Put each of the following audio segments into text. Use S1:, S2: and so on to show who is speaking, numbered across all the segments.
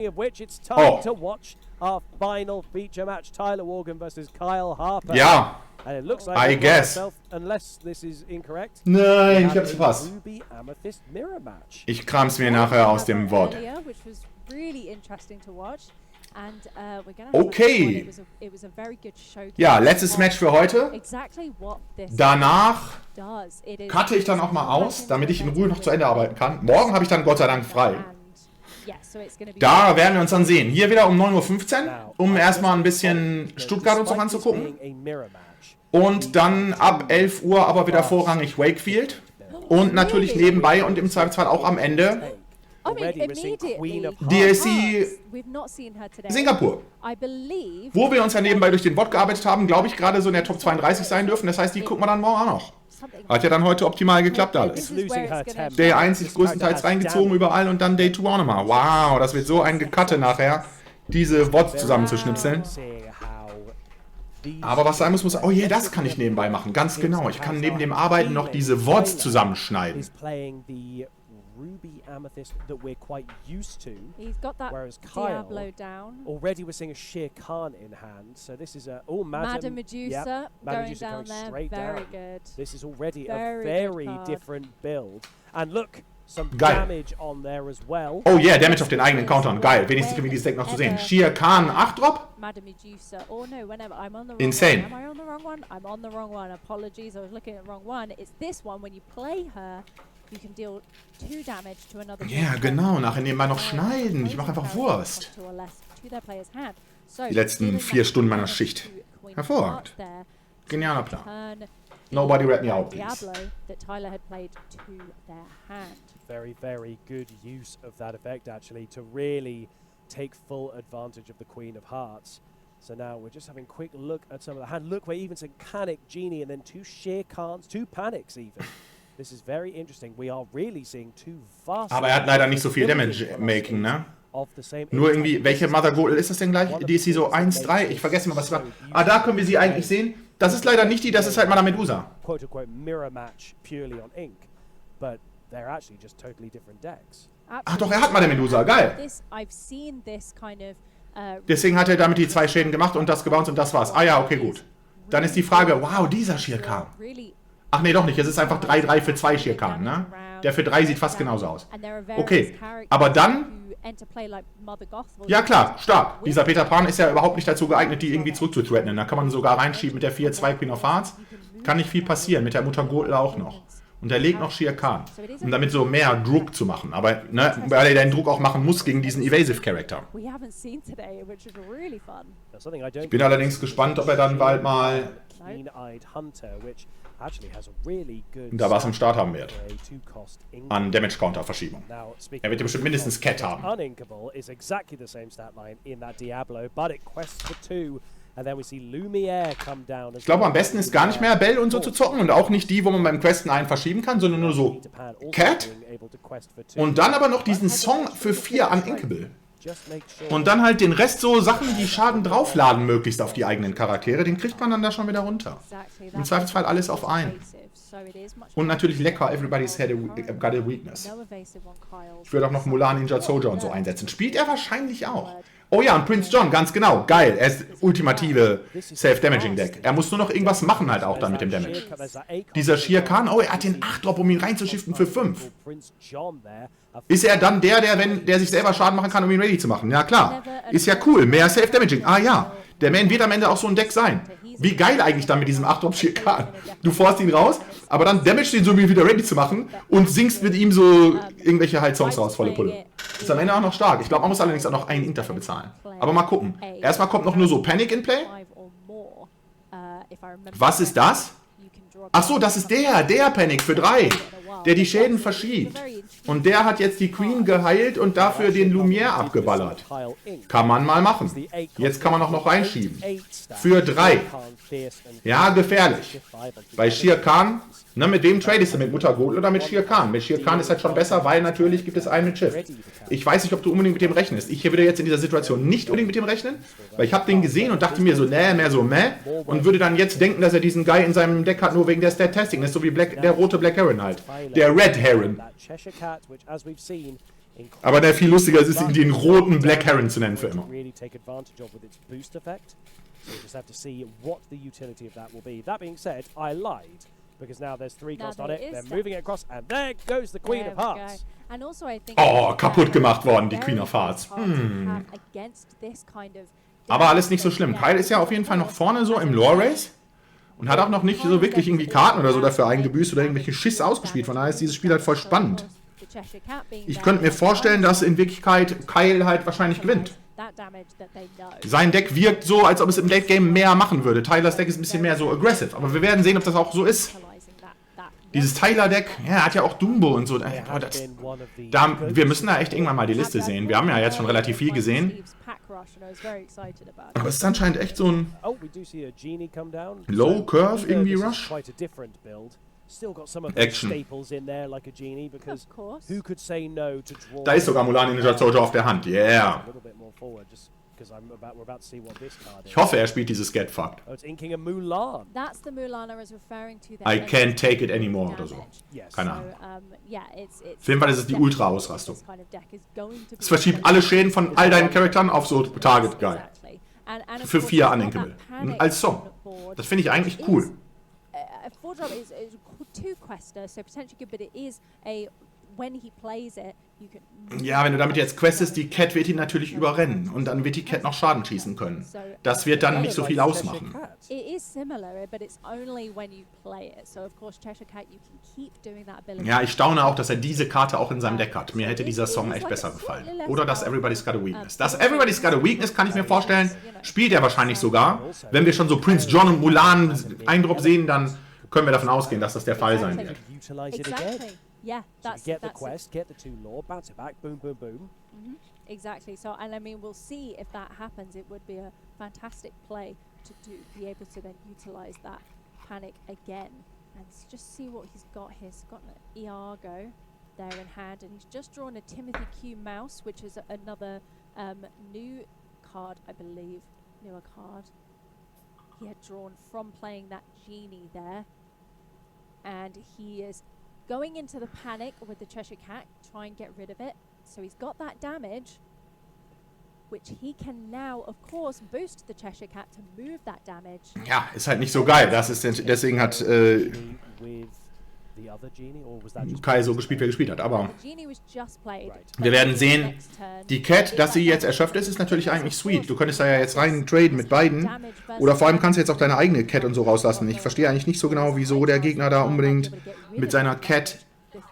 S1: Of which it's time to watch our final feature match, Tyler Worgan versus Kyle Harper.
S2: Ja,
S1: and it looks like
S2: I guess.
S1: Unless this is incorrect.
S2: Nein, ich hab's verpasst.
S1: Ruby Amethyst Mirror Match.
S2: Ich kram's mir nachher aus dem Wort. Okay. Ja, letztes Match für heute. Danach cutte ich dann auch mal aus, damit ich in Ruhe noch zu Ende arbeiten kann. Morgen habe ich dann Gott sei Dank frei. Da werden wir uns dann sehen. Hier wieder um 9:15 Uhr, um erstmal ein bisschen Stuttgart uns noch anzugucken. Und dann ab 11 Uhr aber wieder vorrangig Wakefield. Und natürlich nebenbei und im Zweifelsfall auch am Ende DLC Singapur. Wo wir uns ja nebenbei durch den Bot gearbeitet haben, glaube ich, gerade so in der Top 32 sein dürfen. Das heißt, die gucken wir dann morgen auch noch. Hat ja dann heute optimal geklappt alles. Day 1 sich größtenteils reingezogen überall und dann Day 2 auch nochmal. Wow, das wird so ein Gekatte nachher, diese Wots zusammenzuschnipseln. Aber was sein muss, oh je, das kann ich nebenbei machen, ganz genau. Ich kann neben dem Arbeiten noch diese Wots zusammenschneiden.
S1: Ruby Amethyst that we're quite used to.
S3: He's got that Diablo down.
S1: Already we're seeing a Sheer Khan in hand. So this is a
S3: Madam Medusa going down there. Very good.
S1: This is already a very different build. And look, some damage on there as well.
S2: Oh yeah, Damage auf den eigenen Countern. Geil. Wenigstens kriegen wir dieses Deck noch zu sehen. Sheer Khan 8 Drop.
S3: Madam Medusa. Oh no, whenever I'm on the wrong
S2: Insane.
S3: one. Am I on the wrong one? I'm on the wrong one. Apologies, I was looking at the wrong one. It's this one. When you play her, you can deal 2 damage to another.
S2: Ja, genau. Nachher nebenbei noch schneiden. Ich mache einfach Wurst. Die letzten 4 Stunden meiner Schicht. Hervorragend. Genialer Plan. Nobody rat me out, please.
S1: Very, very good use of that effect, actually, to really take full advantage of the Queen of Hearts. So now we're just having a quick look at some of the hand. Look, we're even seeing Panic Genie and then 2 Sheer Khans, 2 Panics even. This is very interesting. We are really seeing 2 vast.
S2: Aber er hat leider nicht so viel Damage-Making, ne? Nur irgendwie, welche Mother Gold ist das denn gleich? Die ist hier so 1-3. Ich vergesse mal, was sie war. Ah, da können wir sie eigentlich sehen. Das ist leider nicht die, das ist halt Madame Medusa.
S1: Quote-unquote mirror match purely on ink. But they're actually just totally different decks.
S2: Ach doch, er hat Madame Medusa. Geil. Deswegen hat er damit die 2 Schäden gemacht und das gebounced und das war's. Ah ja, okay, gut. Dann ist die Frage, wow, dieser Sheer Khan. Ach nee, doch nicht. Es ist einfach 3-3 für 2 Sheer Khan, ne? Der für 3 sieht fast genauso aus. Okay, aber dann... Ja klar, stark. Dieser Peter Pan ist ja überhaupt nicht dazu geeignet, die irgendwie zurückzuthreaten. Da kann man sogar reinschieben mit der 4-2 Queen of Hearts. Kann nicht viel passieren, mit der Mutter Gotl auch noch. Und er legt noch Sheer Khan, um damit so mehr Druck zu machen. Aber, ne, weil er den Druck auch machen muss gegen diesen Evasive Charakter. Ich bin allerdings gespannt, ob er dann bald mal... da was am Start haben wird. An Damage Counter Verschiebung. Er wird ja bestimmt mindestens Cat haben. Ich glaube, am besten ist gar nicht mehr Bell und so zu zocken und auch nicht die, wo man beim Questen einen verschieben kann, sondern nur so Cat und dann aber noch diesen Song für 4 Uninkable. Und dann halt den Rest so Sachen, die Schaden draufladen möglichst auf die eigenen Charaktere, den kriegt man dann da schon wieder runter. Im Zweifelsfall alles auf einen. Und natürlich lecker, everybody's got a weakness. Ich würde auch noch Mulan Ninja Soldier und so einsetzen. Spielt er wahrscheinlich auch. Oh ja, und Prince John, ganz genau. Geil, er ist ultimative Self-Damaging-Deck. Er muss nur noch irgendwas machen halt auch dann mit dem Damage. Dieser Sheer Khan, oh, er hat den 8-Drop, um ihn reinzuschiften für 5. Ist er dann der sich selber Schaden machen kann, um ihn ready zu machen? Ja klar. Ist ja cool, mehr Self-Damaging. Ah ja, der Man wird am Ende auch so ein Deck sein. Wie geil eigentlich dann mit diesem 8-Drop Sheer Khan. Du forst ihn raus, aber dann damagest ihn so, um ihn wieder ready zu machen und singst mit ihm so irgendwelche halt Songs raus, volle Pulle. Ist am Ende auch noch stark. Ich glaube, man muss allerdings auch noch einen Ink dafür bezahlen. Aber mal gucken. Erstmal kommt noch nur so Panic in Play. Was ist das? Ach so, das ist der Panic für 3, der die Schäden verschiebt. Und der hat jetzt die Queen geheilt und dafür den Lumiere abgeballert. Kann man mal machen. Jetzt kann man auch noch reinschieben. Für 3. Ja, gefährlich. Bei Sheer Khan, ne, mit wem tradest du? Mit Mutter Gotl oder mit Sheer Khan? Mit Sheer Khan ist halt schon besser, weil natürlich gibt es einen mit Shift. Ich weiß nicht, ob du unbedingt mit dem rechnest. Ich würde jetzt in dieser Situation nicht unbedingt mit dem rechnen, weil ich habe den gesehen und dachte mir so, mehr so meh. Und würde dann jetzt denken, dass er diesen Guy in seinem Deck hat, nur wegen der Stat-Testing. Das ist so wie der rote Black Heron halt. Der Red Heron. Aber der viel lustiger ist, ihn den roten Black Heron zu nennen für immer.
S1: Really take advantage of with its boost effect. So we just have to see what the utility of that will be. That being said, I lied because now there's 3 cost on it. They're moving it across, and there goes the Queen of Hearts.
S3: And also I think
S2: Oh, kaputt gemacht worden, die Queen of Hearts. Aber alles nicht so schlimm. Kyle ist ja auf jeden Fall noch vorne so im Lore-Race und hat auch noch nicht so wirklich irgendwie Karten oder so dafür eingebüßt oder irgendwelche Schiss ausgespielt. Von daher ist dieses Spiel halt voll spannend. Ich könnte mir vorstellen, dass in Wirklichkeit Kyle halt wahrscheinlich gewinnt. Sein Deck wirkt so, als ob es im Late-Game mehr machen würde. Tylers Deck ist ein bisschen mehr so aggressive. Aber wir werden sehen, ob das auch so ist. Dieses Tyler-Deck, ja, hat ja auch Dumbo und so. Wir müssen da echt irgendwann mal die Liste sehen. Wir haben ja jetzt schon relativ viel gesehen. Aber es ist anscheinend echt so ein Low-Curve irgendwie Rush. Action. Da ist sogar Mulan Ninja Soldier auf der Hand. Yeah. Ich hoffe, er spielt dieses Get Fucked. I can't take it anymore oder so. Keine Ahnung. Auf jeden Fall ist es die Ultra-Ausrastung. Es verschiebt alle Schäden von all deinen Charakteren auf so Target. Geil. Für 4 Unthinkable. Als Song. Das finde ich eigentlich cool.
S3: A 4-drop is 2 quester, so potentially good, but it is a when he plays it, you can.
S2: Ja, wenn du damit jetzt questest, die Cat wird ihn natürlich überrennen und dann wird die Cat noch Schaden schießen können. Das wird dann nicht so viel ausmachen.
S3: It is similar, but it's only when you play it. So of course Cheshire Cat, you can keep doing that ability.
S2: Ja, ich staune auch, dass er diese Karte auch in seinem Deck hat. Mir hätte dieser Song echt besser gefallen. Oder das Everybody's Got a Weakness. Das Everybody's Got a Weakness kann ich mir vorstellen, spielt er wahrscheinlich sogar. Wenn wir schon so Prince John und Mulan Eindruck sehen, dann können wir davon ausgehen, dass das der Fall sein wird.
S3: Exactly. Yeah, that's
S1: get the quest, get the 2 lore, bounce it back, boom, boom, boom.
S3: Exactly. So, and I mean, we'll see if that happens. It would be a fantastic play to be able to then utilize that panic again and just see what he's got here. He's got an Iago there in hand, and he's just drawn a Timothy Q Mouse, which is another new card, I believe, newer card. He had drawn from playing that genie there, and he is going into the panic with the Cheshire Cat, try and get rid of it. So he's got that damage, which he can now, of course, boost the Cheshire Cat to move that damage.
S2: Ja, ist halt nicht so geil. Das ist, deswegen hat Kai so gespielt, wer gespielt hat. Aber wir werden sehen, die Cat, dass sie jetzt erschöpft ist, ist natürlich eigentlich sweet. Du könntest da ja jetzt rein traden mit beiden. Oder vor allem kannst du jetzt auch deine eigene Cat und so rauslassen. Ich verstehe eigentlich nicht so genau, wieso der Gegner da unbedingt mit seiner Cat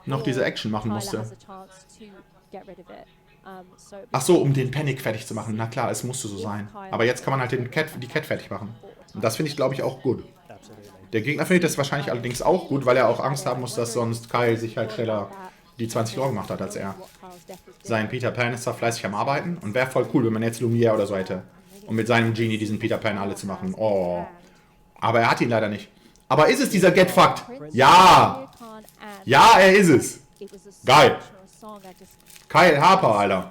S2: noch diese Action machen musste. Ach so, um den Panic fertig zu machen. Na klar, es musste so sein. Aber jetzt kann man halt die Cat fertig machen. Und das finde ich, glaube ich, auch gut. Der Gegner findet das wahrscheinlich allerdings auch gut, weil er auch Angst haben muss, dass sonst Kyle sich halt schneller die 20 Lore gemacht hat als er. Sein Peter Pan ist da fleißig am Arbeiten und wäre voll cool, wenn man jetzt Lumiere oder so hätte. Um mit seinem Genie diesen Peter Pan alle zu machen. Oh. Aber er hat ihn leider nicht. Aber ist es dieser Get Fucked? Ja! Ja, er ist es. Geil. Kyle Harper, Alter.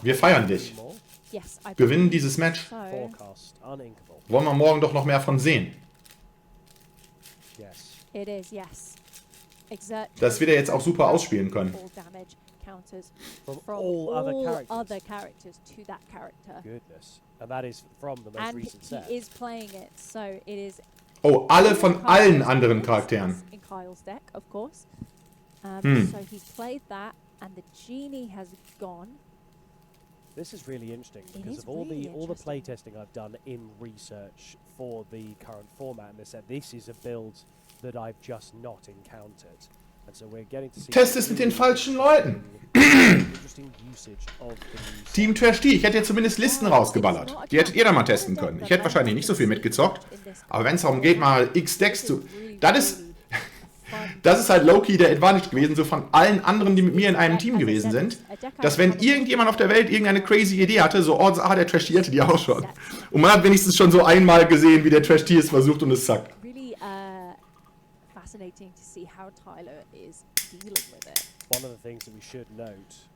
S2: Wir feiern dich. Gewinnen dieses Match. Wollen wir morgen doch noch mehr von sehen. Dass wir da jetzt auch super ausspielen können. Oh, alle von allen anderen Charakteren.
S3: So he's played that, and the genie has gone.
S1: This is really interesting because of all the playtesting I've done in research for the current format, and they said this is a build that I've just not encountered, and so we're getting to see.
S2: Test es mit den falschen Leuten. Team TrashT, ich hätte ja zumindest Listen rausgeballert. Die hättet ihr da mal testen können. Ich hätte wahrscheinlich nicht so viel mitgezockt, aber wenn es darum geht, mal X-Decks zu... Das ist halt low-key der Advantage gewesen, so von allen anderen, die mit mir in einem Team gewesen sind, dass wenn irgendjemand auf der Welt irgendeine crazy Idee hatte, so, der TrashT hatte die auch schon. Und man hat wenigstens schon so einmal gesehen, wie der TrashT es versucht und es zackt.
S3: Really fascinating to see how Tyler is dealing with it.
S1: One of the things that we should note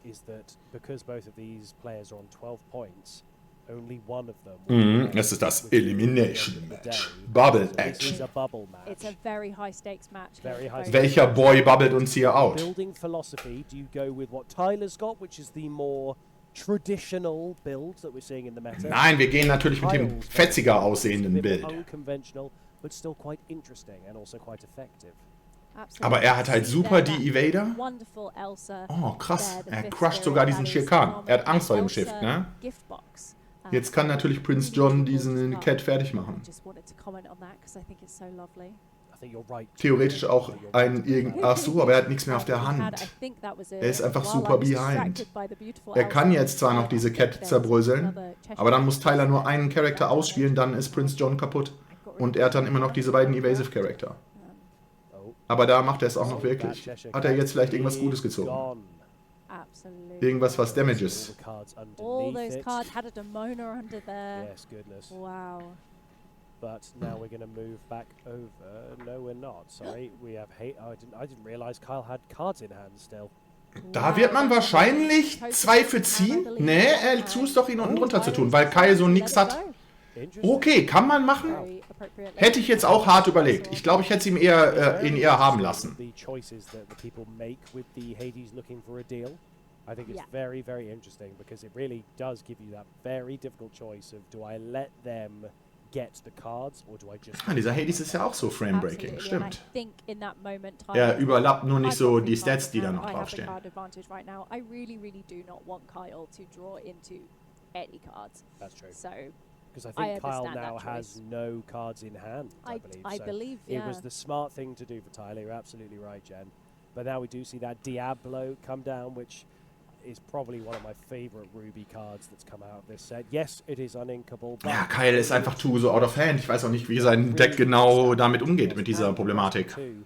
S1: is that because both of these players are on 12 points, only one of them.
S2: Das ist das Elimination Match. Bubble Action.
S1: It's a bubble match.
S3: It's a very high stakes match.
S1: Very high stakes.
S2: Welcher Boy bubbelt uns hier out?
S1: Building philosophy, do you go with what Tyler's got, which is the more traditional build that we're seeing in the meta?
S2: Nein, wir gehen natürlich mit dem fetziger aussehenden Bild.
S1: Unconventional, but still quite interesting and also quite effective.
S3: Absolutely.
S2: Aber er hat halt super die Evader.
S3: Wonderful Elsa.
S2: Oh, krass.
S3: There, the
S2: Er
S3: fifth
S2: crusht
S3: spirit,
S2: sogar
S3: that
S2: diesen
S3: is
S2: Shirkan. Er hat Angst vor dem
S3: Elsa
S2: Schiff, ne?
S3: Giftbox.
S2: Jetzt kann natürlich Prince John diesen Cat fertig machen.
S3: Just wanted to comment on that because I think it's so lovely.
S1: I think you're right.
S2: Theoretisch auch ach so, aber er hat nichts mehr auf der Hand. Er ist einfach super behind. Er kann jetzt zwar noch diese Cat zerbröseln, aber dann muss Tyler nur einen Charakter ausspielen, dann ist Prince John kaputt. Und er hat dann immer noch diese beiden Evasive Charakter. Aber da macht er es auch noch wirklich. Hat er jetzt vielleicht irgendwas Gutes gezogen? Irgendwas, was Damages.
S3: All those cards had a Demona under there.
S1: Yes, goodness.
S3: Wow.
S1: But now we're going to move back over. No, we're not. Sorry, we have hate. Oh, I didn't realize Kyle had cards in hand still.
S2: Da wird man wahrscheinlich 2 für ziehen. Nee, er tut doch ihn unten drunter zu tun, weil Kyle so nix hat. Okay, kann man machen. Hätte ich jetzt auch hart überlegt. Ich glaube, ich hätte ihn eher haben lassen.
S1: I think it's very, very interesting because it really does give you that very difficult choice of do I let them get the cards or do I just...
S2: Dieser Hades ist ja auch so Frame-Breaking, stimmt.
S3: Er
S2: überlappt nur nicht so die Stats, die da noch draufstehen.
S3: I really, really do not want Kyle to draw into any cards.
S1: That's true.
S3: So...
S1: Because I think Kyle now has no cards in hand, I believe.
S3: I believe, yeah.
S1: It was the smart thing to do for Tyler. You're absolutely right, Jen. But now we do see that Diablo come down, which is probably one of my favorite Ruby cards that's come out of this set. Yes, it is uninkable.
S2: Ja, Kyle ist einfach so out of hand. Ich weiß auch nicht, wie sein Deck genau damit umgeht, mit dieser Problematik.
S1: It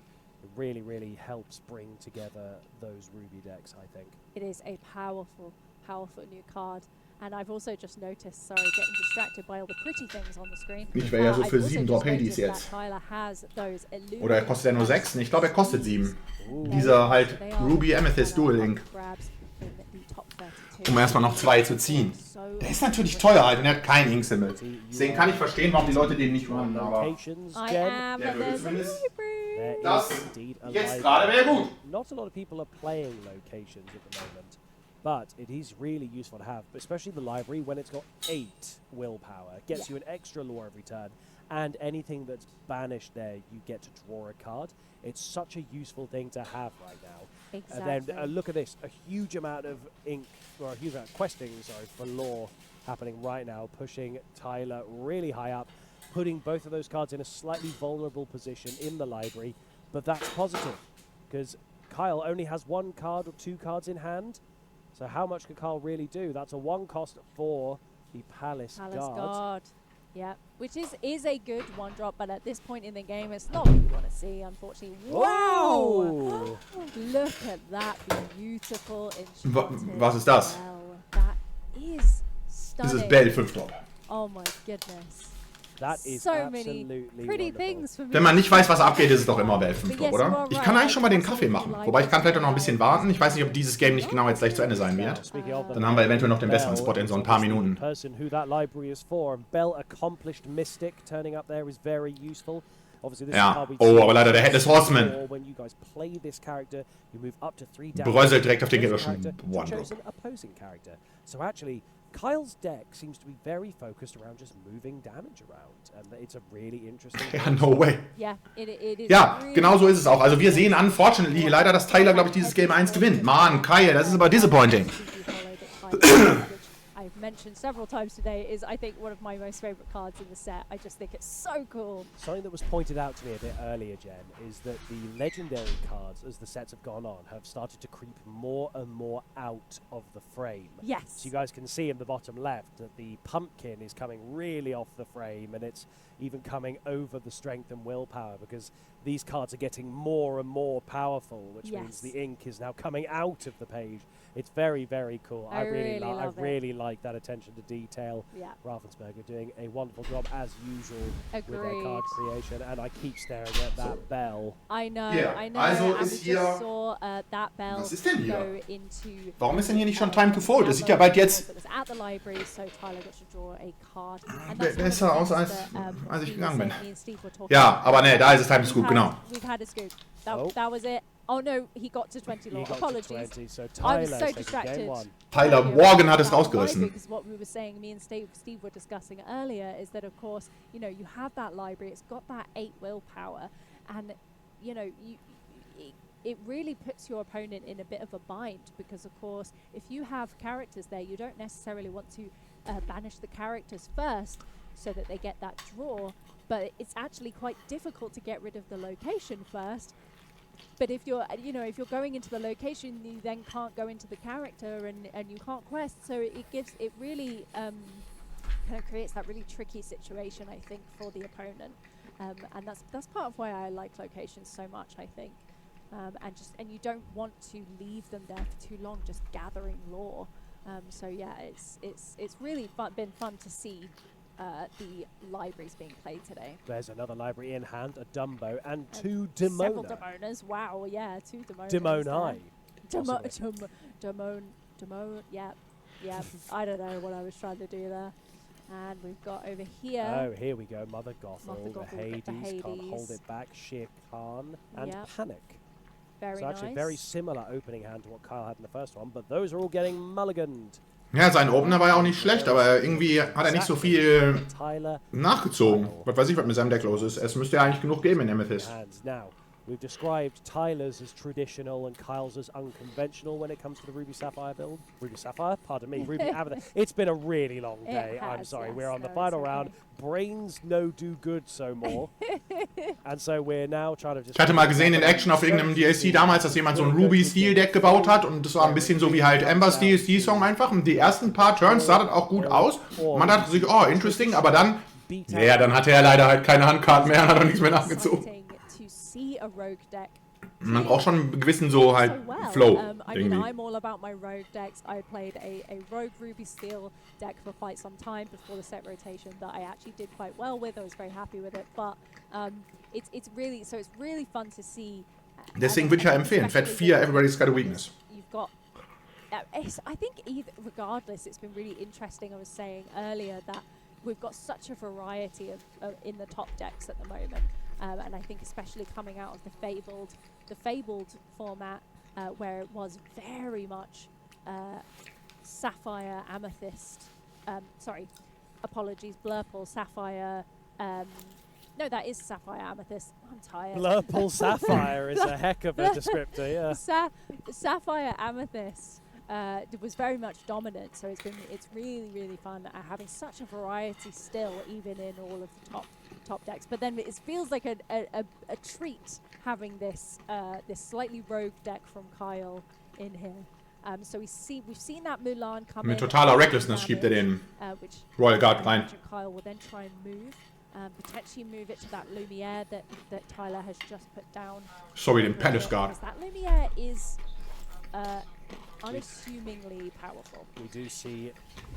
S1: really, really helps bring together those Ruby decks, I think.
S3: It is a powerful, powerful new card. And I've also just noticed, sorry, getting distracted by all the pretty things on the screen.
S2: Ich wäre ja so für 7 Drop Hades jetzt. Oder kostet er nur 6? Ich glaube, er kostet 7. Dieser halt Ruby Amethyst Dual Link. Um erstmal noch 2 zu ziehen. Der ist natürlich teuer halt und er hat keinen Ink-Symbol. Deswegen kann ich verstehen, warum die Leute den nicht runnen, aber der würde zumindest das jetzt gerade wäre gut.
S1: Not a lot of people are playing locations at the moment. But it is really useful to have, especially the library when it's got 8 willpower. It gets you an extra lore every turn, and anything that's banished there, you get to draw a card. It's such a useful thing to have right now.
S3: Exactly.
S1: And then look at this, a huge amount of ink, or a huge amount of questing, sorry, for lore happening right now, pushing Tyler really high up, putting both of those cards in a slightly vulnerable position in the library, but that's positive, because Kyle only has 1 card or 2 cards in hand. So how much could Kyle really do? That's a 1 cost for the Palace Guard.
S3: Yeah, which is a good 1-drop, but at this point in the game, it's not what you want to see, unfortunately. Wow! Look at that beautiful enchanted.
S2: Was ist das?
S3: That is stunning.
S2: Das ist Bell 5-Drop.
S3: Oh my goodness.
S1: That is
S3: so many pretty things for me.
S2: Wenn man nicht weiß, was abgeht, ist es doch immer Bell 5-Drop, oder? Ich kann eigentlich schon mal den Kaffee machen. Wobei ich kann vielleicht auch noch ein bisschen warten. Ich weiß nicht, ob dieses Game nicht genau jetzt gleich zu Ende sein wird. Dann haben wir eventuell noch den besseren Spot in so ein paar Minuten. Ja, oh, aber leider der Headless Horseman. Bröselt direkt auf den Gegner schon.
S1: So actually, Kyle's deck seems to be very focused around just moving damage around, and it's a really interesting.
S2: Ja, no way.
S3: Yeah, it is
S2: ja,
S3: really
S2: genau so ist es auch. Also wir sehen unfortunately leider, dass Tyler, glaube ich, dieses Game 1 gewinnt. Mann, Kyle, das ist aber disappointing.
S3: I've mentioned several times today is I think one of my most favorite cards in the set. I just think it's so cool.
S1: Something that was pointed out to me a bit earlier, Jen, is that the legendary cards, as the sets have gone on, have started to creep more and more out of the frame.
S3: Yes.
S1: So you guys can see in the bottom left that the pumpkin is coming really off the frame, and it's even coming over the strength and willpower, because these cards are getting more and more powerful, which means the ink is now coming out of the page. It's very, very cool. I really like that attention to detail.
S3: Yeah.
S1: Ravensburger doing a wonderful job as usual with their
S3: Agreed.
S1: card creation, and I keep staring at that bell.
S3: I know,
S2: Ja,
S3: I know.
S2: also
S3: and
S2: ist
S3: we
S2: hier-
S3: just saw that bell
S2: Was ist denn hier?
S3: go into
S2: Warum ist denn hier nicht schon Time to Fold? Das sieht ja bald jetzt
S3: It was at the library, so Tyler got to draw a card. And
S2: besser aus, als ich
S3: we
S2: gegangen
S3: were
S2: bin.
S3: saying, me and Steve were talking
S2: Ja,
S3: about
S2: aber ne, da ist es Time to
S3: we've
S2: Scoop,
S3: had-
S2: genau.
S3: We've had a scoop.
S1: Oh.
S3: That was it. Oh no, he got to 20
S1: He
S3: law.
S1: got
S3: Apologies.
S1: to 20, so
S3: I was
S1: Tyler's
S3: so
S1: taking
S3: distracted.
S1: game 1.
S2: Tyler Worgan hat es
S3: About
S2: rausgerissen.
S3: library, 'cause what we were saying, me and Steve were discussing earlier, is that of course, you know, you have that library, it's got that 8 willpower, and you know, it really puts your opponent in a bit of a bind, because of course, if you have characters there, you don't necessarily want to banish the characters first so that they get that draw, but it's actually quite difficult to get rid of the location first. But if you're, you know, if you're going into the location, you then can't go into the character, and you can't quest. So it really kind of creates that really tricky situation, I think, for the opponent. And that's part of why I like locations so much, I think. And you don't want to leave them there for too long, just gathering lore. So yeah, it's really been fun to see. The libraries being played today.
S1: There's another library in hand, a Dumbo, and 2
S3: Several
S1: Demona.
S3: Demonas. Wow, yeah, 2 Demonas.
S1: Demoni.
S3: Demone, yeah. I don't know what I was trying to do there. And we've got over here.
S1: Oh, here we go. Mother Gothel,
S3: Mother
S1: the
S3: Gothel,
S1: Hades,
S3: the
S1: can't hold
S3: Hades.
S1: it back, Shir Khan, and
S3: Yep.
S1: Panic.
S3: Very
S1: So actually
S3: nice.
S1: very similar opening hand to what Kyle had in the first one, but those are all getting mulliganed.
S2: Ja, sein Opener war ja auch nicht schlecht, aber irgendwie hat er nicht so viel
S1: Tyler
S2: nachgezogen. Was weiß ich, was mit seinem Deck los ist. Es müsste ja eigentlich genug geben in Amethyst.
S1: hands. Now, we've described Tyler's as traditional and Kyle's as unconventional when it comes to the Ruby Sapphire build. Ruby Sapphire? Pardon me. Ruby Amethyst. It's been a really long
S3: It
S1: day. I'm
S3: has,
S1: sorry.
S3: yes.
S1: We're on the
S3: No,
S1: final
S3: it's okay.
S1: round. Brains no do good so more. And so we're now trying to just...
S2: Ich hatte mal gesehen in Action auf irgendeinem DLC damals, dass jemand so ein Ruby-Steel-Deck gebaut hat und das war ein bisschen so wie halt Ember's DSD-Song einfach. Und die ersten paar Turns sah das auch gut aus. Und man dachte sich, oh, interesting, aber dann, naja, dann hatte er leider halt keine Handkarten mehr und hat auch nichts mehr nachgezogen.
S3: Exciting to see a rogue deck.
S2: Man braucht schon einen gewissen so halt
S3: So well.
S2: Flow
S3: I mean,
S2: irgendwie.
S3: I'm all about my rogue decks. I played a rogue Ruby Steel deck for quite some time before the set rotation that I actually did quite well with. I was very happy with it, but it's really fun to see.
S2: Deswegen würde ich ja empfehlen, Fett 4, Everybody's Got a Weakness.
S3: You've got. I think regardless, it's been really interesting. I was saying earlier that we've got such a variety of in the top decks at the moment, and I think especially coming out of the fabled format, where it was very much Sapphire, Amethyst. Sorry, apologies, Blurple, Sapphire. No, that is Sapphire, Amethyst. I'm tired.
S1: Blurple Sapphire is a heck of a descriptor, yeah.
S3: Sapphire Amethyst was very much dominant, so it's really fun having such a variety still, even in all of the top decks. But then it feels like a treat having this slightly rogue deck from Kyle in here. So we've seen that Mulan come
S2: Mit
S3: in.
S2: totaler Recklessness schiebt er den
S3: Which
S2: Royal Guard
S3: I
S2: rein.
S3: imagine Kyle will then try and move. Potentially move it to that Lumiere that Tyler has just put down.
S2: Sorry, den Palace Guard.
S3: Because that Lumiere is unassumingly powerful.
S1: We do see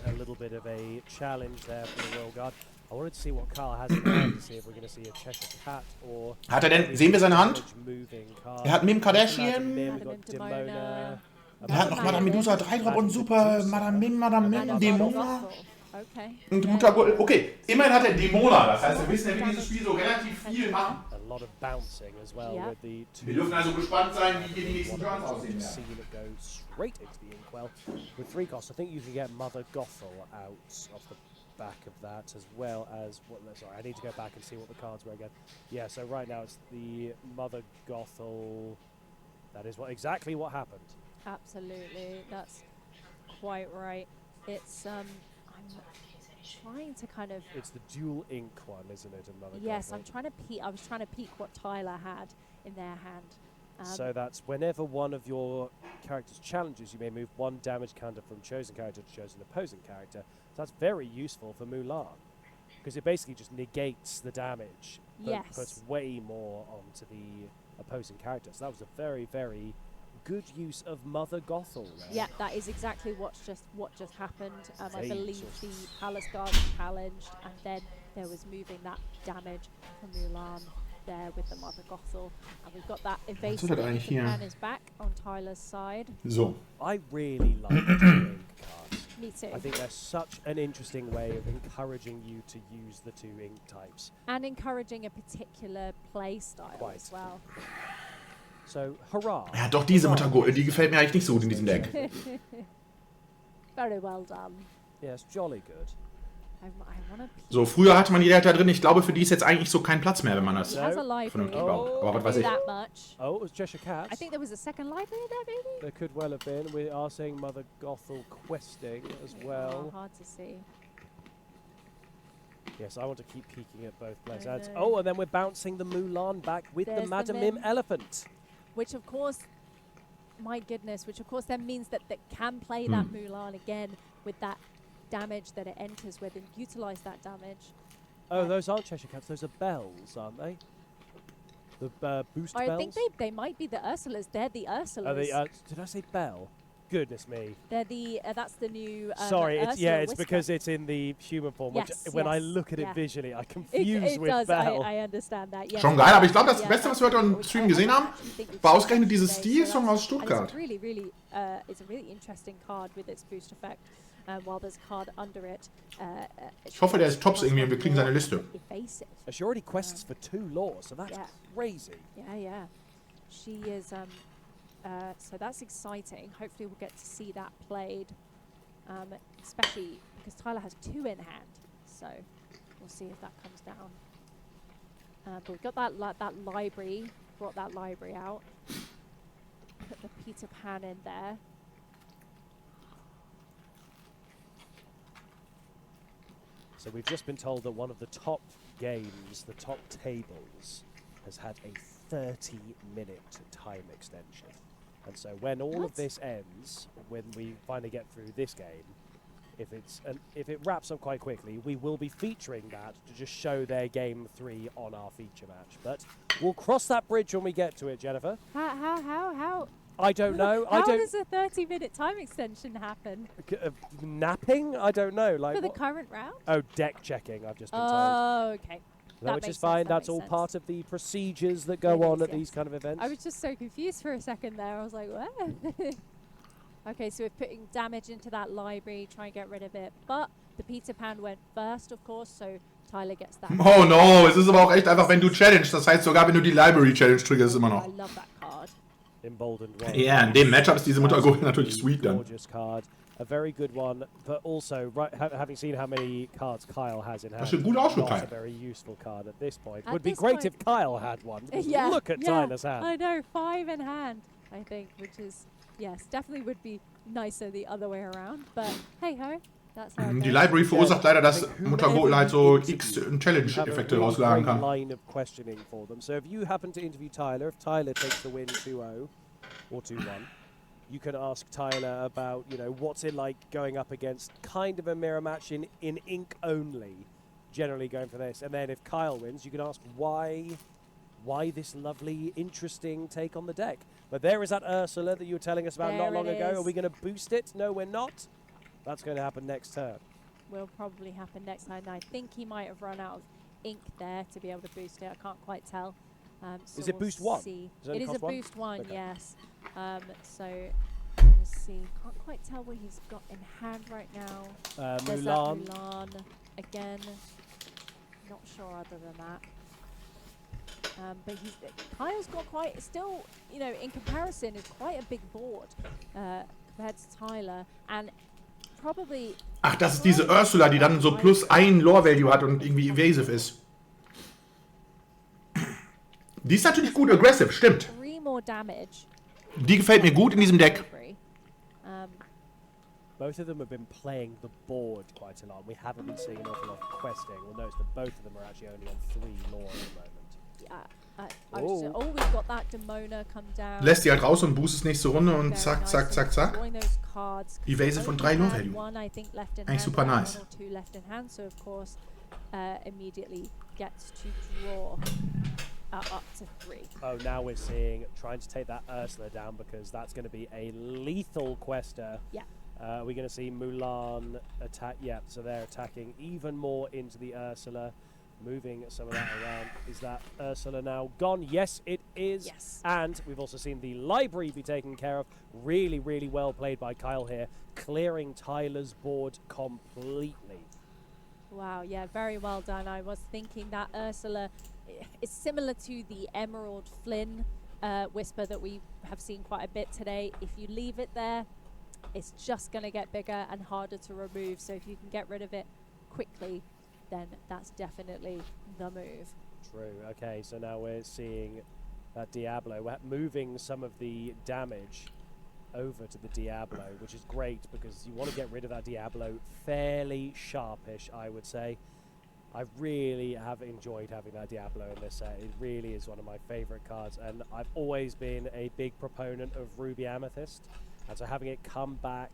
S1: a little bit of a challenge there for the Royal Guard. I wanted to see what Kyle has in hand to see if we're going to see a Cheshire Cat or...
S2: Hat er denn, sehen wir seine Hand?
S1: Moving card.
S2: Er hat Mim Kardashian.
S1: We've got Demona.
S2: Er hat noch Madame Medusa 3 Drop und Super Madame Mim, Demona.
S3: Okay.
S2: Und Muttergold. Okay, immerhin hat er Demona. Das heißt, wir wissen ja, wie dieses Spiel so relativ viel machen.
S1: A lot of bouncing as well
S3: Yeah.
S1: with the two.
S2: Wir dürfen also gespannt sein, wie hier die nächsten Turns
S1: Just
S2: aussehen
S1: see
S2: werden.
S1: it go straight into the inkwell. With 3 costs, I think you can get Mother Gothel out off the back of that, as well as sorry, I need to go back and see what the cards were again. Yeah, so right now it's the Mother Gothel. That is exactly what happened.
S3: Absolutely, that's quite right. It's I'm trying to kind of.
S1: It's the dual ink one, isn't it? Another.
S3: Yes,
S1: Gothel.
S3: I'm trying to peek. I was trying to peek what Tyler had in their hand.
S1: So that's whenever one of your character's challenges, you may move 1 damage counter from chosen character to chosen opposing character. So that's very useful for Mulan, because it basically just negates the damage but puts way more onto the opposing character. So that was a very, very good use of Mother Gothel there.
S3: Yeah, that is exactly what just happened. I believe the Palace Guard challenged, and then there was moving that damage from Mulan there with the Mother Gothel, and we've got that evasive. Japan is back on Tyler's side.
S2: So.
S1: I really like the two ink cards.
S3: Me too.
S1: I think they're such an interesting way of encouraging you to use the two ink types.
S3: And encouraging a particular play style as well.
S1: So, hurrah.
S2: Ja, doch, diese Mutter, die gefällt mir eigentlich nicht so gut in diesem Deck.
S3: Very well done.
S1: Yes, jolly good.
S2: So, früher hatte man die da drin. Ich glaube, für die ist jetzt eigentlich so kein Platz mehr, wenn man das vernünftig baut. Aber was weiß ich.
S1: Oh, it was Cheshire Cat.
S3: I think there was a second library there, maybe?
S1: There could well have been. We are seeing Mother Gothel questing as well.
S3: Oh, hard to see.
S1: Yes, I want to keep peeking at both players. Oh, and then we're bouncing the Mulan back with the Madam Mim elephant.
S3: Which, of course, my goodness, then means that can play that Mulan again with that damage that it enters with and utilize that damage.
S1: Oh, those aren't Cheshire Cats, those are bells, aren't they? The boost bells?
S3: I think they might be the Ursulas. They're the Ursulas.
S1: Are they, did I say bell? Goodness me.
S3: They're the, that's the new
S1: Sorry, it's because it's in the human form, which when I look at it visually, I confuse with bell.
S3: I understand that, yes.
S2: Schon geil, aber ich glaube, das Beste, was wir heute im Stream gesehen haben, war ausgerechnet dieses Stil-Song aus Stuttgart.
S3: It's a really interesting card with its boost effect. While there's a card under it.
S2: Ich hoffe, der ist tops irgendwie und wir kriegen seine Liste.
S1: She already quests for 2 laws, so that's crazy.
S3: Yeah. She is, so that's exciting. Hopefully we'll get to see that played, especially because Tyler has 2 in hand. So we'll see if that comes down. But we've got that library, brought that library out. Put the Peter Pan in there.
S1: So we've just been told that one of the top games, the top tables, has had a 30-minute time extension. And so when all of this ends, when we finally get through this game, if it wraps up quite quickly, we will be featuring that to just show their game 3 on our feature match. But we'll cross that bridge when we get to it, Jennifer.
S3: How?
S1: I don't know.
S3: How does a 30-minute time extension happen?
S1: Napping? I don't know. Like
S3: for the current round?
S1: Oh, deck checking, I've just been told.
S3: Oh, okay.
S1: No, which is fine. That's all part of the procedures that go on at these kind of events.
S3: I was just so confused for a second there. I was like, what? Okay, so we're putting damage into that library, trying to get rid of it. But the Peter Pan went first, of course, so Tyler gets that.
S2: Oh no, es ist aber auch echt einfach, wenn du challenge. Das heißt, sogar wenn du die Library Challenge triggerst, immer noch.
S3: I love that card.
S1: Emboldened one.
S2: Ja, in dem Matchup ist diese Mutter natürlich sweet dann.
S1: Gorgeous card. A very good one, but also, having seen how many cards Kyle has in hand,
S2: Das ist gut
S1: not
S2: ausgeteilt.
S1: a very useful card at this point. Would be great if Kyle had one. Look at Tyler's hand.
S3: I know, 5 in hand, I think, which is, yes, definitely would be nicer the other way around, but hey-ho.
S2: Die Library verursacht leider, dass Mutter Gothel halt so X Challenge-Effekte rauslagen kann.
S1: Line of questioning for them. So if you happen to interview Tyler, if Tyler takes the win 2-0 or 2-1, you can ask Tyler about, what's it like going up against kind of a mirror match in ink only, generally going for this. And then if Kyle wins, you can ask why this lovely, interesting take on the deck. But there is that Ursula that you were telling us about not long ago. Are we going to boost it? No, we're not. That's going to happen next turn.
S3: Will probably happen next turn. I think he might have run out of ink there to be able to boost it. I can't quite tell. So
S1: is it boost 1?
S3: It is a boost 1, okay. Yes. So let's see. Can't quite tell what he's got in hand right now. There's
S1: Mulan.
S3: that Mulan again. Not sure other than that. But Kyle's got quite, still, in comparison, is quite a big board compared to Tyler. And probably.
S2: Ach, das ist diese Ursula, die dann so +1 Lore Value hat und irgendwie evasive ist. Die ist natürlich gut aggressive, stimmt.
S3: 3 more damage.
S2: Die gefällt mir gut in diesem Deck.
S1: Both of them have been playing the board quite a lot. We haven't been seeing an awful lot of questing. We'll notice that both of them are actually only on 3 lore at the moment.
S3: We've got that Demona come down.
S2: Lässt die halt raus und boostet nächste Runde und zack, zack, zack, zack. Evasive von 3 Lore Value. Eigentlich super nice.
S3: So of course, immediately gets to draw up to 3.
S1: Oh, now we're seeing trying to take that Ursula down because that's going to be a lethal quester.
S3: Yeah.
S1: We're going to see Mulan attack. Yeah, so they're attacking even more into the Ursula, moving some of that around. Is that Ursula now gone? Yes, it is.
S3: Yes.
S1: And we've also seen the library be taken care of. Really, really well played by Kyle here, clearing Tyler's board completely.
S3: Wow, yeah, very well done. I was thinking that Ursula is similar to the Emerald Flynn Whisper that we have seen quite a bit today. If you leave it there, it's just going to get bigger and harder to remove. So if you can get rid of it quickly, then that's definitely the move.
S1: True. Okay, so now we're seeing that Diablo. We're moving some of the damage over to the Diablo, which is great because you want to get rid of that Diablo fairly sharpish, I would say. I really have enjoyed having that Diablo in this set. It really is one of my favorite cards, and I've always been a big proponent of Ruby Amethyst, and so having it come back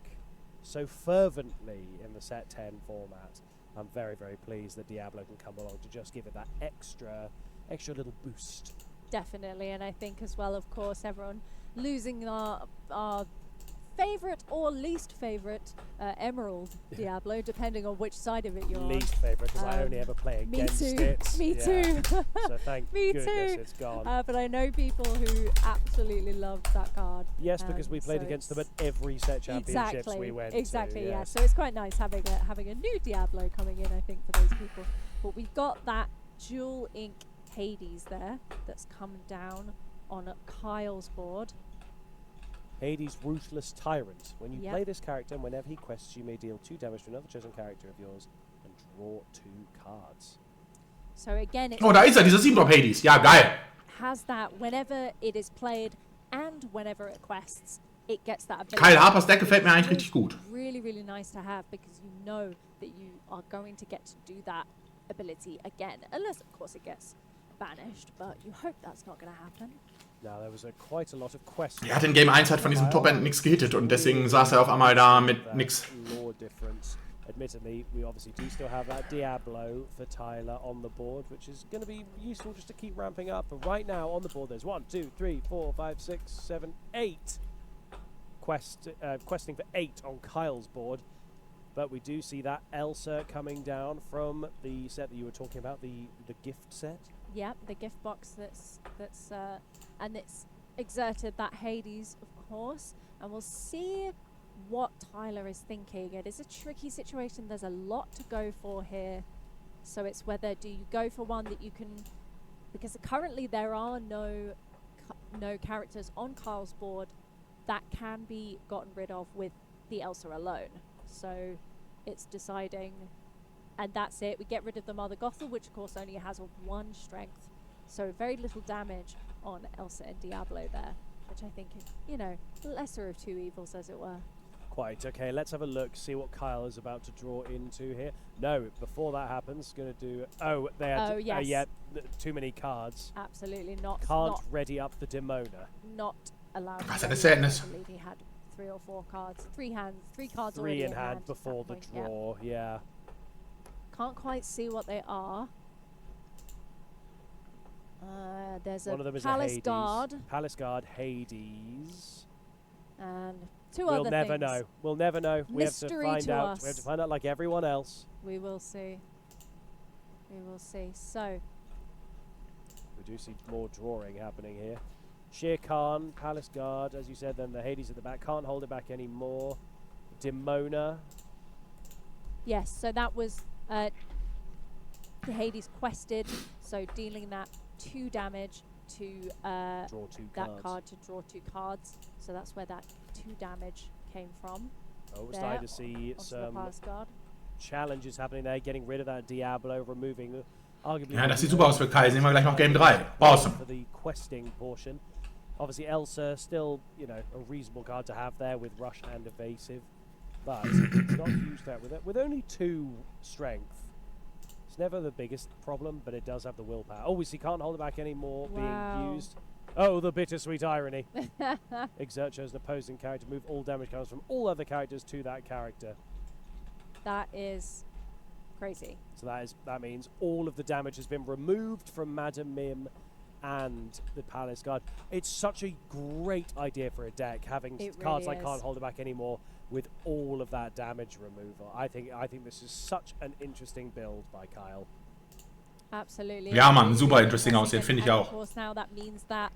S1: so fervently in the set 10 format, I'm very, very pleased that Diablo can come along to just give it that extra little boost.
S3: Definitely, and I think as well, of course, everyone losing our favorite or least favorite Emerald Diablo, depending on which side of it you're
S1: least favorite, because I only ever play against it.
S3: Me too.
S1: So thank goodness
S3: too.
S1: it's gone.
S3: But I know people who absolutely loved that card.
S1: Yes, because we played
S3: so
S1: against them at every set championships
S3: exactly,
S1: we went
S3: exactly,
S1: to.
S3: yeah. So it's quite nice having a new Diablo coming in, I think, for those people. But we've got that Dual Ink Hades there that's come down on Kyle's board.
S1: Hades' Ruthless Tyrant. When you
S3: Yep.
S1: play this character, and whenever he quests, you may deal 2 damage to another chosen character of yours and draw 2 cards.
S3: So again, it
S2: Oh, da ist er, dieser 7-Drop Hades. Ja, geil.
S3: has that whenever it is played and whenever it quests, it gets that ability.
S2: Kyle Harpers Deck gefällt mir eigentlich richtig gut.
S3: Really, really nice to have because you know that you are going to get to do that ability again, unless of course it gets banished, but you hope that's not going to happen.
S1: Now, there was quite a lot of questions.
S2: Er hat in Game 1 halt von diesem Top-End nichts gehittet und deswegen saß er auf einmal da mit nix.
S1: Lore difference. Admittedly, we obviously do still have that Diablo for Tyler on the board, which is going to be useful just to keep ramping up. But right now on the board, there's 1, 2, 3, 4, 5, 6, 7, 8 questing for 8 on Kyle's board. But we do see that Elsa coming down from the set that you were talking about, the gift set.
S3: Yep, the gift box and it's exerted that Hades, of course, and we'll see what Tyler is thinking. It is a tricky situation. There's a lot to go for here, so it's whether do you go for one that you can, because currently there are no characters on Kyle's board that can be gotten rid of with the Elsa alone. So it's deciding, and that's it. We get rid of the Mother Gothel, which of course only has a 1 strength, so very little damage on Elsa and Diablo there, which I think is, you know, lesser of 2 evils, as it were.
S1: Quite. Okay, let's have a look, see what Kyle is about to draw into here. No, before that happens, going to do... Oh, they had
S3: yes.
S1: too many cards.
S3: Absolutely not.
S1: Can't ready up the Demona.
S3: Not allowed.
S2: Was eine Sadness.
S3: I believe he had 3 or 4 cards. 3 cards
S1: 3
S3: already
S1: in hand before the draw, yeah.
S3: Can't quite see what they are. There's
S1: One of them
S3: a
S1: is
S3: Palace
S1: a Hades.
S3: Guard.
S1: Palace Guard, Hades.
S3: And 2
S1: We'll
S3: other
S1: never
S3: things.
S1: know. We'll never know. We have to
S3: Mystery
S1: find
S3: to
S1: out.
S3: us.
S1: We have to find out like everyone else.
S3: We will see. We will see. So,
S1: We do see more drawing happening here. Shere Khan, Palace Guard, as you said, then the Hades at the back. Can't hold it back anymore. Demona.
S3: yes, so that was the Hades quested, so dealing that 2 damage to
S1: Draw 2
S3: that
S1: cards.
S3: card to draw 2 cards. So that's where that 2 damage came from.
S1: Oh, we're
S3: there
S1: starting to see
S3: onto the
S1: some
S3: Palace Guard.
S1: challenges happening there. Getting rid of that Diablo, removing arguably...
S2: Ja, das sieht super aus für Kyle. Sehen wir gleich noch Game 3. Awesome.
S1: For the questing portion. Obviously, Elsa, still, you know, a reasonable card to have there with Rush and Evasive. But it's not used that with it. With only 2 strength, it's never the biggest problem, but it does have the willpower. Oh, we see can't hold it back anymore being used. Oh, the bittersweet irony. Exert chose an opposing character. Move all damage cards from all other characters to that character.
S3: That is Crazy.
S1: So that means all of the damage has been removed from Madam Mim and the Palace Guard. It's such a great idea for a deck, having cards like Can't Hold It Back Anymore with all of that damage removal. I think this is such an interesting build by Kyle.
S3: Absolutely.
S2: Ja, Mann, super interesting aussehen, finde ich auch.
S3: Of course, now that means that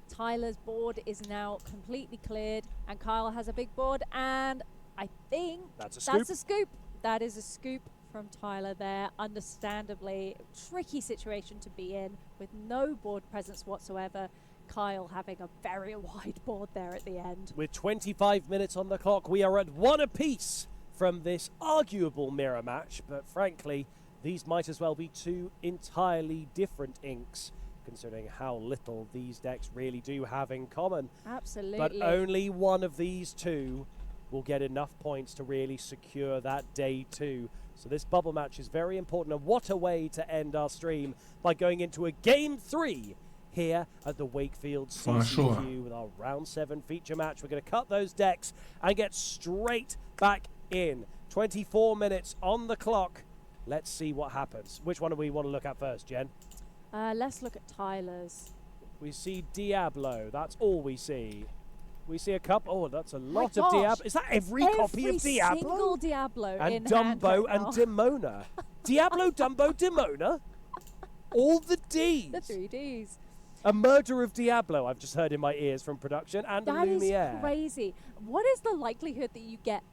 S3: Tyler's board is now completely cleared, and Kyle has a big board, and I think
S1: that's a scoop.
S3: That is a scoop from Tyler there. Understandably, tricky situation to be in with no board presence whatsoever. Kyle having a very wide board there at the end.
S1: With 25 minutes on the clock, we are at 1 apiece from this arguable mirror match, but frankly, these might as well be 2 entirely different inks, considering how little these decks really do have in common.
S3: Absolutely.
S1: But only one of these 2 will get enough points to really secure that day 2. So this bubble match is very important, and what a way to end our stream by going into a game 3 here at the Wakefield CCQ with our round 7 feature match. We're going to cut those decks and get straight back in. 24 minutes on the clock. Let's see what happens. Which one do we want to look at first, Jen?
S3: Let's look at Tyler's.
S1: We see Diablo. That's all we see. We see a couple. Oh, that's a lot of Diablo. Is that every copy of Diablo?
S3: Every single Diablo
S1: and
S3: in
S1: Dumbo
S3: hand right
S1: and Demona. Diablo, Dumbo, Demona? All the Ds.
S3: The 3 Ds.
S1: A murder of Diablo, I've just heard in my ears from production, and Lumiere.
S3: That is crazy. What is the likelihood that you get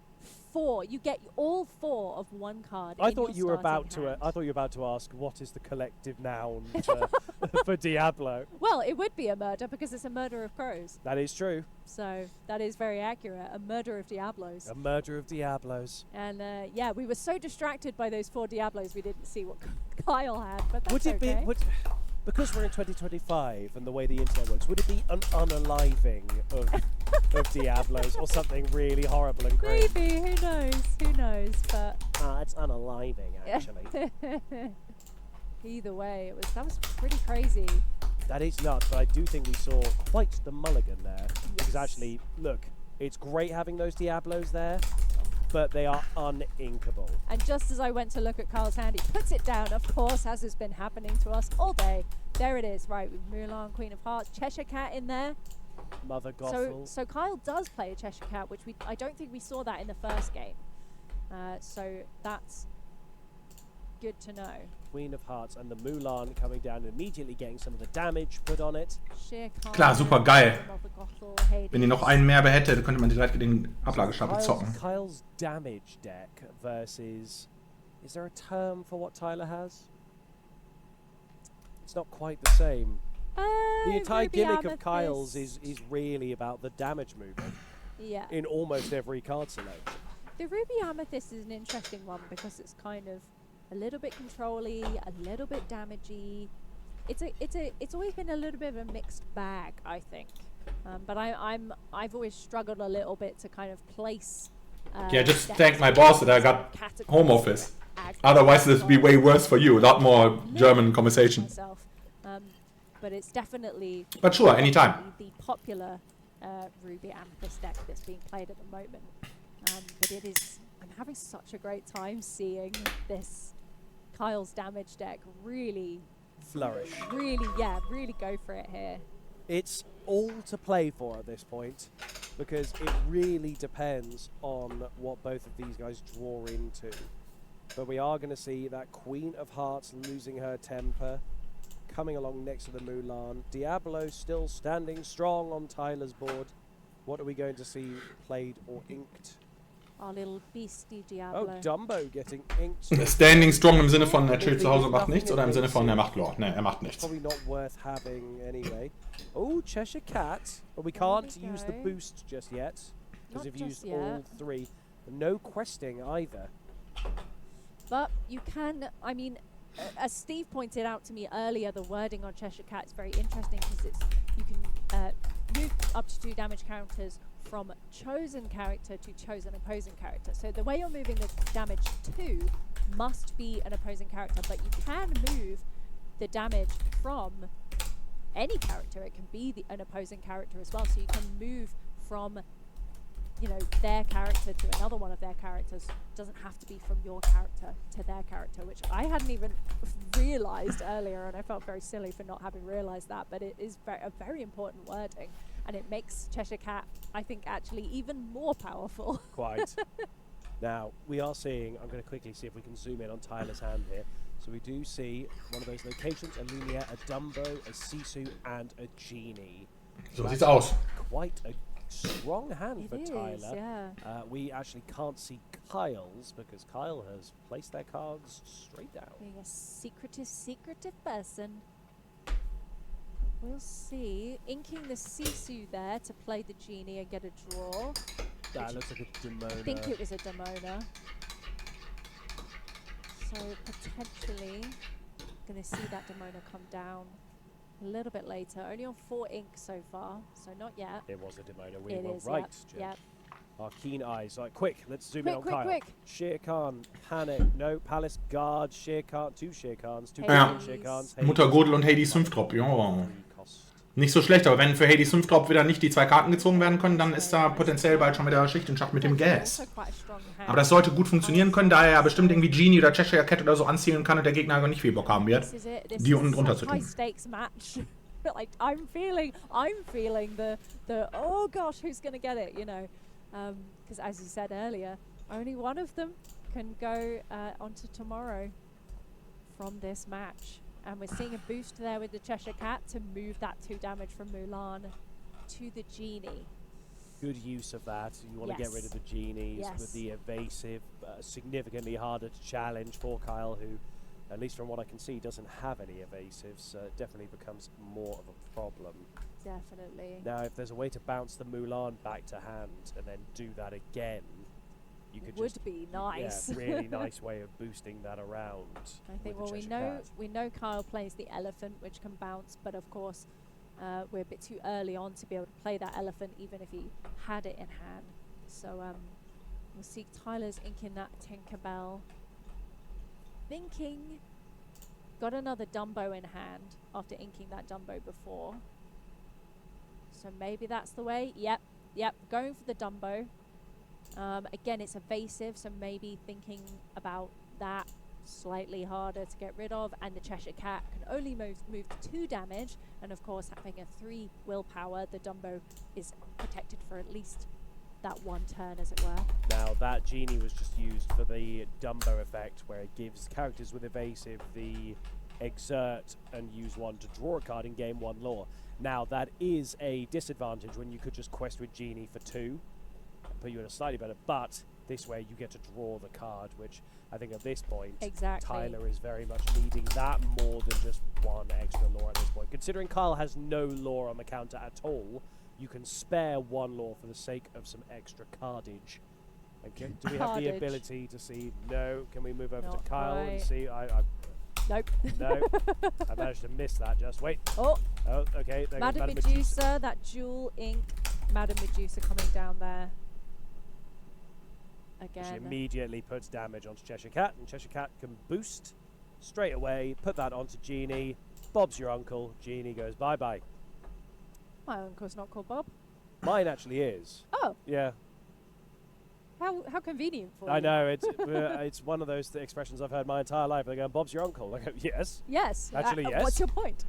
S3: 4? You get all 4 of one card.
S1: I thought you were about to ask what is the collective noun for Diablo.
S3: Well, it would be a murder because it's a murder of crows.
S1: That is true.
S3: So that is very accurate. A murder of Diablos.
S1: A murder of Diablos.
S3: And yeah, we were so distracted by those 4 Diablos we didn't see what Kyle had. But that's
S1: would it
S3: okay.
S1: be? Because we're in 2025 and the way the internet works, would it be an unaliving of Diablos or something really horrible and grim?
S3: Maybe, who knows? Who knows? But
S1: it's unaliving, actually.
S3: Either way, that was pretty crazy.
S1: That is nuts, but I do think we saw quite the mulligan there. Yes. Because actually, look, it's great having those Diablos there, but they are uninkable.
S3: And just as I went to look at Kyle's hand, he puts it down, of course, as has been happening to us all day. There it is, right, with Mulan, Queen of Hearts, Cheshire Cat in there.
S1: Mother Gothel.
S3: So Kyle does play a Cheshire Cat, which I don't think we saw that in the first game. So that's good to know.
S1: Queen of Hearts and the Mulan coming down and immediately getting some of the damage put on it.
S2: Klar, super geil. Wenn ihr noch einen mehr hätte, dann könnte man direkt den Ablagestapel zocken.
S1: Kyle's damage deck versus... Is there a term for what Tyler has? It's not quite the same. The entire gimmick of Kyle's is really about the damage movement.
S3: Yeah.
S1: In almost every card selection.
S3: The Ruby Amethyst is an interesting one because it's kind of a little bit control-y, a little bit damagey. It's always been a little bit of a mixed bag, I think. But I've always struggled a little bit to kind of place.
S2: Yeah, just thank my boss that I got home office. Otherwise, this would be way worse for you. A lot more German conversation.
S3: But it's definitely.
S2: But sure, anytime.
S3: The popular Ruby Amethyst deck that's being played at the moment. But it is. I'm having such a great time seeing this Kyle's damage deck really
S1: flourish.
S3: Really go for it here.
S1: It's all to play for at this point because it really depends on what both of these guys draw into. But we are going to see that Queen of Hearts losing her temper, coming along next to the Mulan. Diablo still standing strong on Tyler's board. What are we going to see played or inked?
S3: Our little beastie Diablo.
S1: Oh, Dumbo getting inked.
S2: Standing strong im Sinne von, er chillt zu Hause und macht nichts, oder im Sinne von, er macht Lore? Ne, er macht nichts.
S1: Probably not worth having anyway. Oh, Cheshire Cat. But we can't use the boost just yet. Because we've used all 3. No questing either.
S3: But you can, I mean, as Steve pointed out to me earlier, the wording on Cheshire Cat is very interesting because you can move up to 2 damage counters from chosen character to chosen opposing character. So the way you're moving the damage to must be an opposing character, but you can move the damage from any character. It can be an opposing character as well. So you can move from you know, their character to another one of their characters doesn't have to be from your character to their character, which I hadn't even realized earlier, and I felt very silly for not having realized that, but it is a very important wording, and it makes Cheshire Cat, I think, actually even more powerful.
S1: Quite. Now, we are seeing, I'm going to quickly see if we can zoom in on Tyler's hand here. So we do see one of those locations, a Lumiere, a Dumbo, a Sisu, and a Genie.
S2: So sieht's aus.
S1: Quite a strong hand for Tyler.
S3: Yeah.
S1: We actually can't see Kyle's because Kyle has placed their cards straight down.
S3: Being a secretive person. We'll see. Inking the Sisu there to play the Genie and get a draw.
S1: That looks like a Demona.
S3: I think it was a Demona. So potentially going to see that Demona come down a little bit later. Only on 4 ink so far, so not yet.
S1: It was a Demona. We
S3: It
S1: were
S3: is,
S1: right,
S3: yep,
S1: Jen.
S3: yep.
S1: Our keen eyes. Like, quick, let's zoom in on
S3: Quick,
S1: Kyle.
S3: quick.
S1: Shere Khan, Panic, no, Palace Guard, Shere Khan, 2 Shere Khans, 2
S3: Hades.
S1: Shere Khans.
S2: Muttergurtel und Hades 5-Drop, ja. Nicht so schlecht, aber wenn für Hades 5-Drop wieder nicht die 2 Karten gezogen werden können, dann ist da potenziell bald schon wieder Schicht im Schacht mit dem Gas. Aber das sollte gut funktionieren können, da er ja bestimmt irgendwie Genie oder Cheshire Cat oder so anzielen kann und der Gegner aber nicht viel Bock haben wird, die unten drunter zu tun.
S3: Like I'm feeling the oh gosh, who's gonna get it, you know, because as you said earlier, only one of them can go onto tomorrow from this match, and we're seeing a boost there with the Cheshire Cat to move that 2 damage from Mulan to the Genie.
S1: Good use of that. You want to get rid of the Genies with the evasive, significantly harder to challenge for Kyle, who, at least from what I can see, doesn't have any evasives. It definitely becomes more of a problem.
S3: Definitely.
S1: Now, if there's a way to bounce the Mulan back to hand and then do that again, you could
S3: would be nice.
S1: Yeah, really nice way of boosting that around.
S3: I think. Well, we know Kyle plays the elephant, which can bounce, but of course, we're a bit too early on to be able to play that elephant, even if he had it in hand. So we'll see Tyler's inking that Tinkerbell. Thinking, got another Dumbo in hand after inking that Dumbo before. So maybe that's the way. Yep, going for the Dumbo. Again, it's evasive, so maybe thinking about that slightly harder to get rid of. And the Cheshire Cat can only move 2 damage, and of course, having a 3 willpower, the Dumbo is protected for at least that 1 turn, as it were.
S1: Now, that Genie was just used for the Dumbo effect, where it gives characters with evasive the exert and use 1 to draw a card and gain 1 lore. Now, that is a disadvantage when you could just quest with Genie for 2, put you in a slightly better, but this way you get to draw the card, which I think at this point, Tyler is very much needing that more than just 1 extra lore at this point. Considering Kyle has no lore on the counter at all, you can spare 1 lore for the sake of some extra cardage. Okay. Do we have the ability to see? No. Can we move over to Kyle and see?
S3: Nope.
S1: No. I managed to miss that. Just wait.
S3: Oh,
S1: okay. There
S3: Madame Medusa, that dual ink Madame Medusa coming down there. Again.
S1: She immediately puts damage onto Cheshire Cat, and Cheshire Cat can boost straight away, put that onto Genie. Bob's your uncle. Genie goes bye-bye.
S3: My uncle's not called Bob.
S1: Mine actually is.
S3: Oh.
S1: Yeah.
S3: How convenient for you.
S1: I know, it's one of those expressions I've heard my entire life. They go, Bob's your uncle. I go, yes.
S3: Yes.
S1: Actually, yes.
S3: What's your point?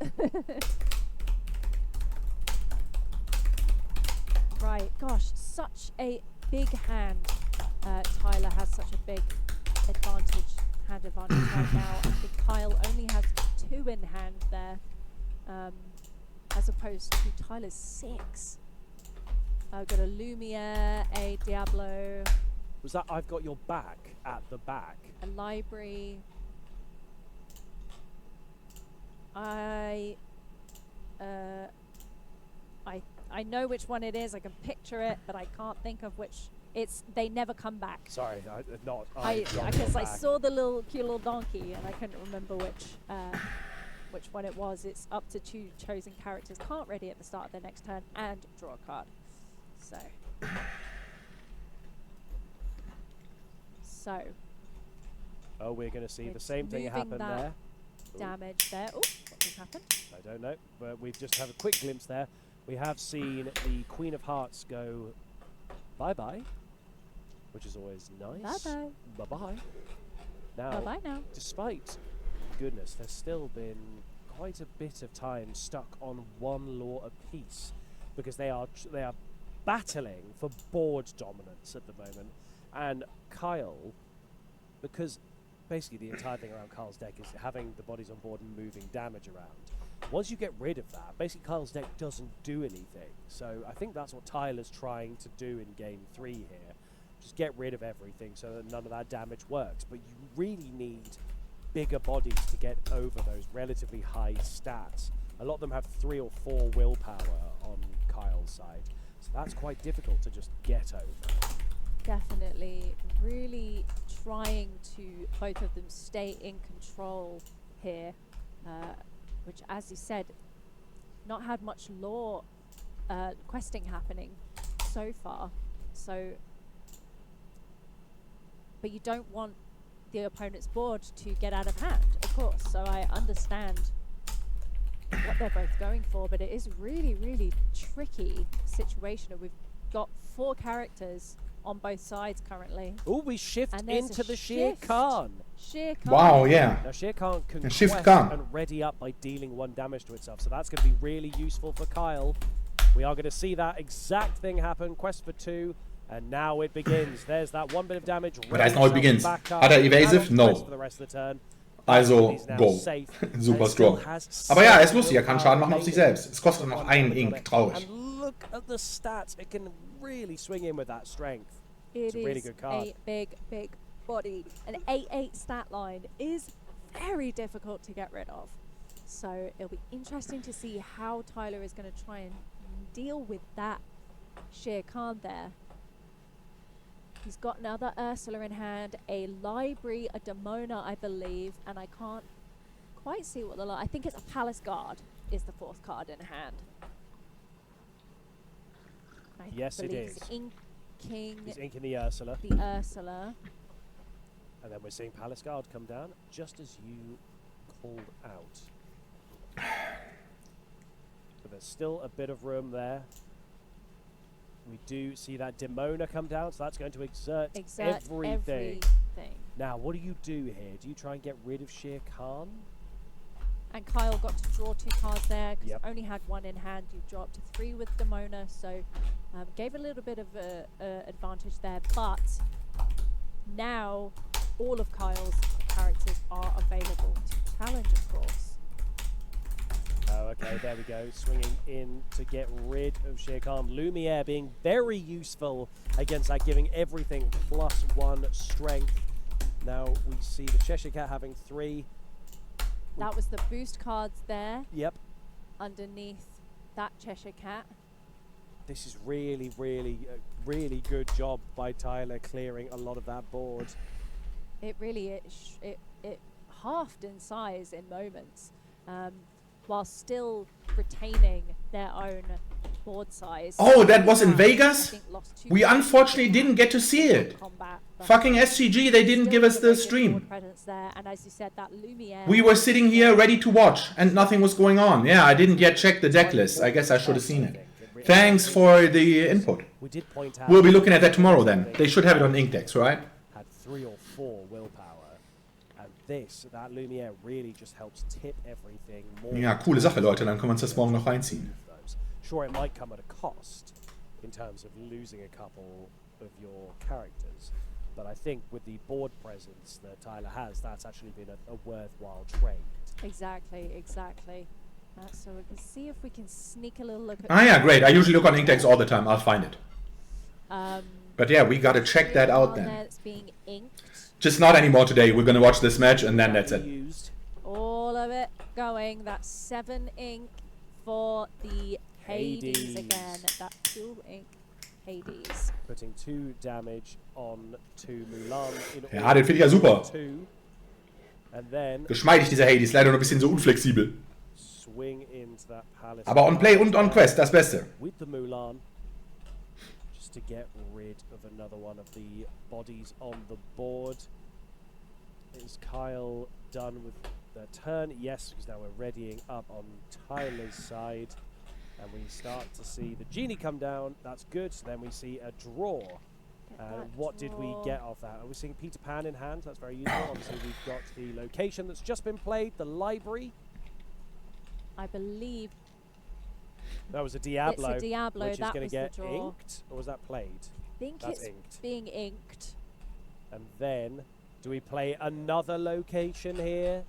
S3: Right. Gosh, such a big hand. Tyler has such a big hand advantage right now. I think Kyle only has 2 in hand there, as opposed to Tyler's 6. I've got a Lumiere, a Diablo.
S1: Was that I've got your back at the back?
S3: A library. I know which one it is. I can picture it, but I can't think of which. They never come back.
S1: Sorry, not.
S3: Because I saw the cute little donkey, and I couldn't remember which one it was. It's up to 2 chosen characters. Can't ready at the start of their next turn and draw a card. So.
S1: Oh, we're going to see the same thing happen there.
S3: Damage there. Oh, what just happened?
S1: I don't know, but we've just had a quick glimpse there. We have seen the Queen of Hearts go bye-bye, which is always nice.
S3: Bye-bye.
S1: Bye-bye. Now,
S3: Bye-bye now.
S1: despite goodness, there's still been quite a bit of time stuck on one law apiece because they are battling for board dominance at the moment. And Kyle, because basically the entire thing around Kyle's deck is having the bodies on board and moving damage around. Once you get rid of that, basically Kyle's deck doesn't do anything. So I think that's what Tyler's trying to do in game 3 here. Just get rid of everything so that none of that damage works. But you really need bigger bodies to get over those relatively high stats. A lot of them have 3 or 4 willpower on Kyle's side. So that's quite difficult to just get over.
S3: Definitely really trying to both of them stay in control here, which, as you said, not had much lore questing happening so far. So, but you don't want the opponent's board to get out of hand, of course. So I understand what they're both going for, but it is really, really tricky situation. We've got 4 characters on both sides currently.
S1: Oh, we shift into the Shere Khan.
S3: Shere Khan.
S2: Wow, yeah.
S1: Now Shere Khan can
S2: shift
S1: quest
S2: Khan
S1: and ready up by dealing 1 damage to itself, so that's going to be really useful for Kyle. We are going to see that exact thing happen. Quest for 2, and now it begins. There's that 1 bit of damage.
S2: But that's how it begins. Hat evasive? No.
S1: For the rest of the turn.
S2: Also, go. Super strong. Aber ja, er ist lustig, er kann Schaden machen auf sich selbst. Es kostet noch 1 Ink, traurig.
S1: And look at the stats. It can really swing in with that strength.
S3: It's
S1: a really good card.
S3: A big, big body. An 8-8 stat line is very difficult to get rid of. So it'll be interesting to see how Tyler is going to try and deal with that Shere Khan there. He's got another Ursula in hand, a library, a Demona, I believe, and I can't quite see what I think it's a Palace Guard is the 4th card in hand.
S1: Yes, it is. He's inking the Ursula.
S3: The Ursula.
S1: And then we're seeing Palace Guard come down, just as you called out. But there's still a bit of room there. We do see that Demona come down, so that's going to exert everything. Now, what do you do here? Do you try and get rid of Shere Khan?
S3: And Kyle got to draw 2 cards there because only had 1 in hand. You dropped to 3 with Demona, so gave a little bit of advantage there. But now all of Kyle's characters are available to challenge, of course.
S1: Oh, okay, there we go. Swinging in to get rid of Shere Khan. Lumiere being very useful against that, giving everything +1 strength. Now we see the Cheshire Cat having 3.
S3: That was the boost cards there.
S1: Yep.
S3: Underneath that Cheshire Cat.
S1: This is really, really good job by Tyler clearing a lot of that board.
S3: It really is. It halved in size in moments. While still retaining their own board size.
S2: Oh, that was in Vegas? We unfortunately didn't get to see it. Fucking SCG, they didn't give us the stream.
S3: And as you said, that Lumiere,
S2: we were sitting here ready to watch and nothing was going on. Yeah, I didn't yet check the deck list. I guess I should have seen it. Thanks for the input.
S1: We did point out
S2: we'll be looking at that tomorrow then. They should have it on Ink decks, right?
S1: Had 3 or 4 willpower. That Lumiere really just helps tip everything more.
S2: Ja, coole Sache, Leute. Dann können wir uns das morgen noch reinziehen.
S1: Sure, it might come at a cost in terms of losing a couple of your characters, but I think with the board presence that Tyler has, that's actually been a worthwhile trade.
S3: Exactly. So we can see if we can sneak a little look at...
S2: Ah, yeah, great. I usually look on Ink decks all the time. I'll find it. But yeah, we gotta check that out then.
S3: It's being inked.
S2: Just not anymore today. We're gonna watch this match and then that's it.
S3: All of it going. That's 7 ink for the Hades again. That 2 ink Hades.
S1: Putting 2 damage on to Mulan.
S2: Ja, den finde ich ja super.
S1: And then
S2: geschmeidig dieser Hades. Leider noch ein bisschen so unflexibel.
S1: Swing into that palace.
S2: Aber on Play und on Quest, das Beste.
S1: With the Mulan. To get rid of another one of the bodies on the board. Is Kyle done with the turn? Yes, because now we're readying up on Tyler's side. And we start to see the genie come down. That's good. So then we see a draw. What did we get off that? We're seeing Peter Pan in hand. That's very useful. Obviously, we've got the location that's just been played, the library.
S3: I believe
S1: that was a Diablo.
S3: It's a Diablo.
S1: Which is
S3: that
S1: going
S3: was
S1: to get
S3: the draw.
S1: inked, or was that played?
S3: I think
S1: That's
S3: it's
S1: inked.
S3: being inked.
S1: And then, do we play another location here?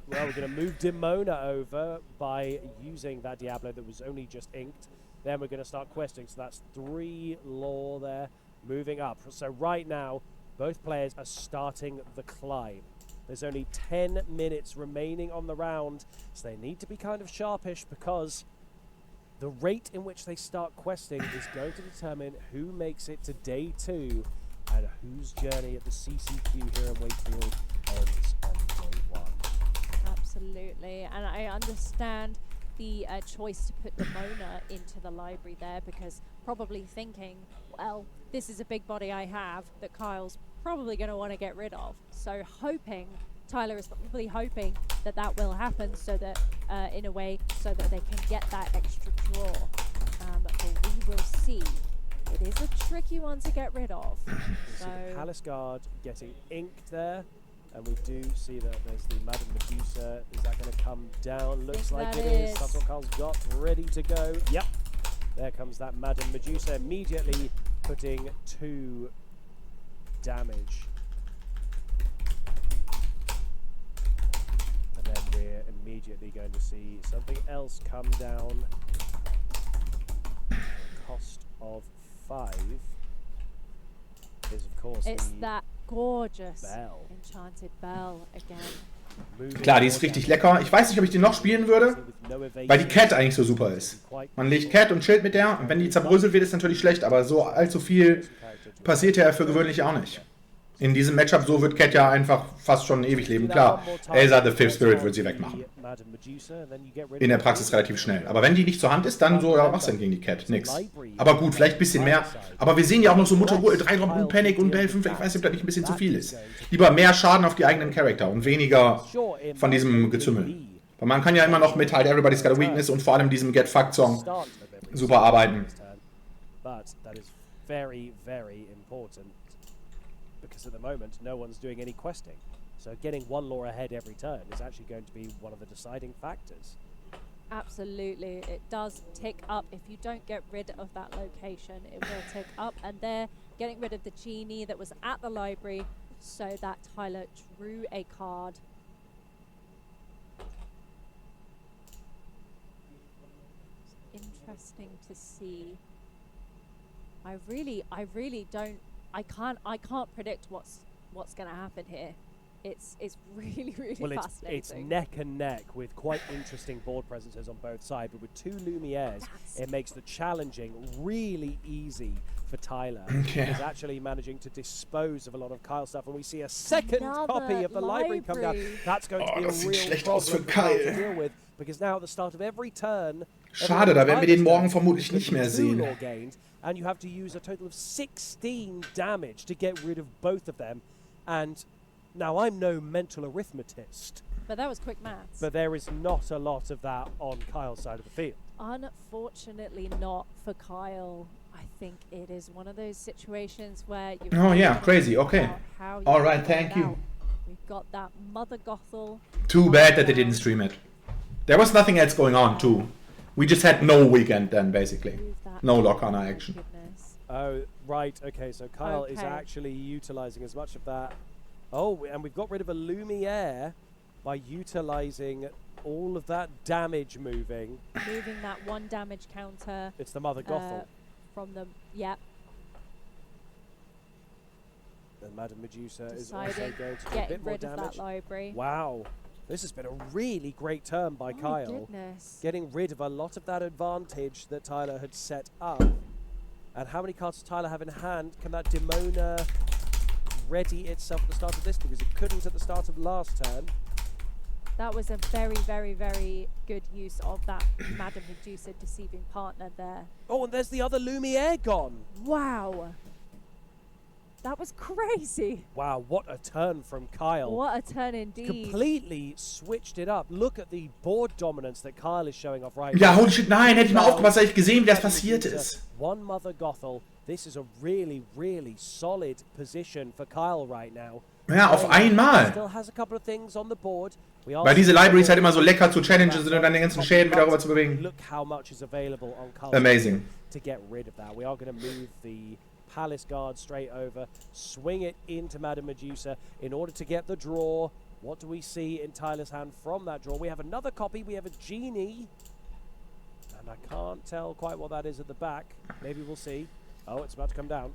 S1: Well, we're going to move Demona over by using that Diablo that was only just inked. Then we're going to start questing. So that's 3 lore there, moving up. So right now, both players are starting the climb. There's only 10 minutes remaining on the round, so they need to be kind of sharpish because the rate in which they start questing is going to determine who makes it to day 2 and whose journey at the CCQ here in Wakefield ends on day 1.
S3: Absolutely, and I understand the choice to put Demona into the library there, because probably thinking, well, this is a big body I have that Kyle's probably going to want to get rid of. So Tyler is probably hoping that that will happen, so that in a way, so that they can get that extra draw. But we will see. It is a tricky one to get rid of.
S1: So the Palace Guard getting inked there. And we do see that there's the Madame Medusa. Is that going to come down? Looks like it is. That's what Carl's got ready to go. Yep. There comes that Madame Medusa, immediately putting 2 damage. And then we're immediately going to see something else come down. The cost of 5 is, of course,
S3: it's that gorgeous
S1: Bell.
S3: enchanted bell again.
S2: Klar, die ist richtig lecker. Ich weiß nicht, ob ich die noch spielen würde, weil die Cat eigentlich so super ist. Man legt Cat und chillt mit der, und wenn die zerbröselt wird, ist natürlich schlecht, aber so allzu viel passiert ja für gewöhnlich auch nicht. In diesem Matchup so wird Cat ja einfach fast schon ewig leben. Klar, Elsa the Fifth Spirit wird sie wegmachen. In der Praxis relativ schnell. Aber wenn die nicht zur Hand ist, dann so, ja, was denn gegen die Cat? Nix. Aber gut, vielleicht ein bisschen mehr. Aber wir sehen ja auch noch so Mutter 3 Drop und Panic und Bell 5. Ich weiß nicht, ob das nicht ein bisschen zu viel ist. Lieber mehr Schaden auf die eigenen Charakter und weniger von diesem Gezümmel. Weil man kann ja immer noch mit halt Everybody's Got a Weakness und vor allem diesem Get Fucked Song super arbeiten.
S1: Because at the moment, no one's doing any questing. So getting 1 lore ahead every turn is actually going to be one of the deciding factors.
S3: Absolutely. It does tick up. If you don't get rid of that location, it will tick up. And they're getting rid of the genie that was at the library, so that Tyler drew a card. It's interesting to see. I really don't. I can't predict what's going to happen here. It's really fascinating.
S1: It's neck and neck with quite interesting board presences on both sides, but with 2 Lumières, it makes the challenging really easy for Tyler. He's actually managing to dispose of a lot of Kyle's stuff, and we see a second copy of the library come down. That's going to be a real problem for Kyle to deal with, because now at the start of every turn,
S2: schade, da werden wir den morgen vermutlich nicht mehr sehen.
S1: And you have to use a total of 16 damage to get rid of both of them. And now I'm no mental arithmetist.
S3: But that was quick maths.
S1: But there is not a lot of that on Kyle's side of the field.
S3: Unfortunately not for Kyle. I think it is one of those situations where you
S2: oh yeah, crazy, okay. Alright, thank you.
S3: We've got that Mother Gothel.
S2: Too bad that they didn't stream it. There was nothing else going on too. We just had no weekend then, basically. No Lorcana action.
S1: Oh, right. Okay, so Kyle is actually utilizing as much of that. Oh, and we've got rid of a Lumiere by utilizing all of that damage moving.
S3: Moving that 1 damage counter.
S1: It's the Mother Gothel.
S3: From the, yep.
S1: And Madame Medusa is also going to do a bit more damage.
S3: That library.
S1: Wow. This has been a really great turn by Kyle.
S3: Goodness.
S1: Getting rid of a lot of that advantage that Tyler had set up. And how many cards does Tyler have in hand? Can that Demona ready itself at the start of this? Because it couldn't at the start of last turn.
S3: That was a very good use of that Madame Medusa deceiving partner there.
S1: Oh, and there's the other Lumiere gone.
S3: Wow. That was crazy.
S1: Wow, what a turn from Kyle.
S3: What a turn indeed.
S1: Completely switched it up. Look at the board dominance that Kyle is showing off right
S2: Ja,
S1: now.
S2: holy shit, nein, hätte ich mal aufgepasst, hätte ich gesehen, wie das passiert ist.
S1: One Mother Gothel. This is a really, really solid position for Kyle right now.
S2: Ja, auf einmal.
S1: Still has a couple of things on the board.
S2: Weil diese Libraries halt immer so lecker zu challengen sind und dann den ganzen Schäden wieder rüber zu bewegen.
S1: Look how much is available on Kyle's
S2: Amazing.
S1: to get rid of that. We are going to move the Palace Guard straight over, swing it into Madame Medusa in order to get the draw. What do we see in Tyler's hand from that draw? We have another copy. We have a genie. And I can't tell quite what that is at the back. Maybe we'll see. Oh, it's about to come down.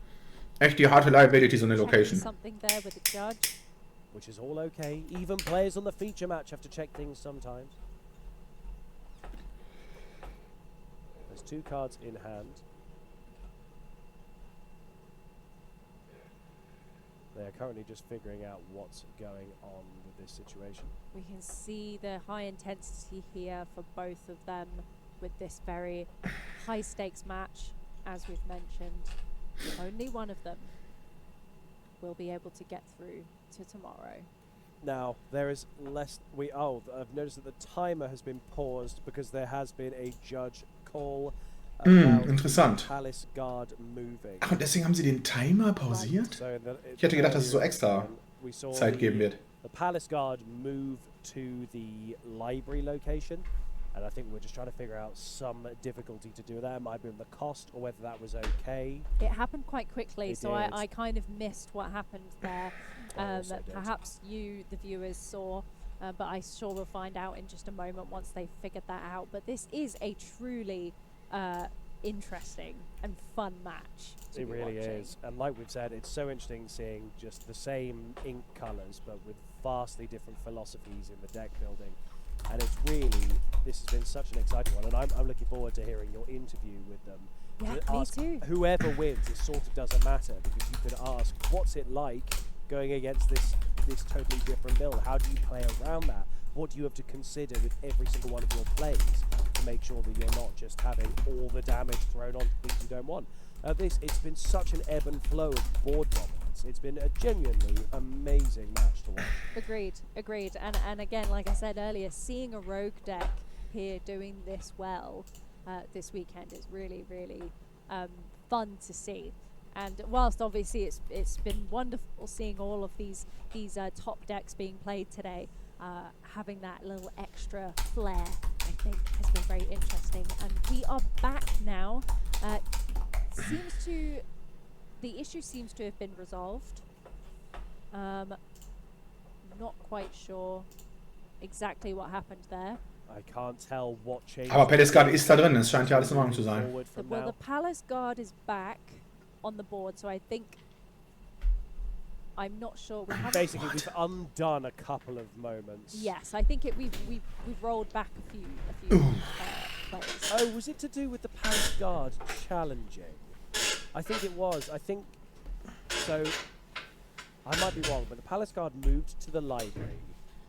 S2: Echt die harte Liabilities on the location.
S3: Something there with the judge.
S1: Which is all okay. Even players on the feature match have to check things sometimes. There's 2 cards in hand. They are currently just figuring out what's going on with this situation.
S3: We can see the high intensity here for both of them with this very high stakes match. As we've mentioned, only one of them will be able to get through to tomorrow.
S1: Now, there is less... I've noticed that the timer has been paused because there has been a judge call about
S2: interessant.
S1: Palace Guard moving.
S2: Ach, und deswegen haben sie den Timer pausiert? Ich hätte gedacht, dass es so extra Zeit geben wird.
S1: The Palace Guard move to the library location. And I think we're just trying to figure out some difficulty to do with that. It might have been the cost or whether that was okay.
S3: It happened quite quickly, so
S1: did.
S3: I kind of missed what happened there. Perhaps you, the viewers, saw, but I sure will find out in just a moment once they figured that out. But this is a truly interesting and fun match.
S1: It really is. And like we've said, it's so interesting seeing just the same ink colours, but with vastly different philosophies in the deck building. And it's really, this has been such an exciting one, and I'm looking forward to hearing your interview with them.
S3: Yeah, me too.
S1: Whoever wins, it sort of doesn't matter, because you could ask, what's it like going against this totally different build? How do you play around that? What do you have to consider with every single one of your plays to make sure that you're not just having all the damage thrown on things you don't want? It's been such an ebb and flow of board dominance. It's been a genuinely amazing match to watch.
S3: Agreed. And again, like I said earlier, seeing a rogue deck here doing this well this weekend is really, really fun to see. And whilst obviously it's been wonderful seeing all of these top decks being played today, having that little extra flair, I think, has been very interesting. And we are back now. The issue seems to have been resolved. Not quite sure exactly what happened there.
S1: I can't tell what changed.
S2: Aber Palace Guard ist da drin, es scheint ja alles in Ordnung zu sein.
S3: Well, the Palace Guard is back on the board, so I think... I'm not sure.
S1: Basically, we've undone a couple of moments.
S3: Yes, I think we've rolled back a few players.
S1: Oh, was it to do with the Palace Guard challenging? I think it was. I think so. I might be wrong, but the Palace Guard moved to the library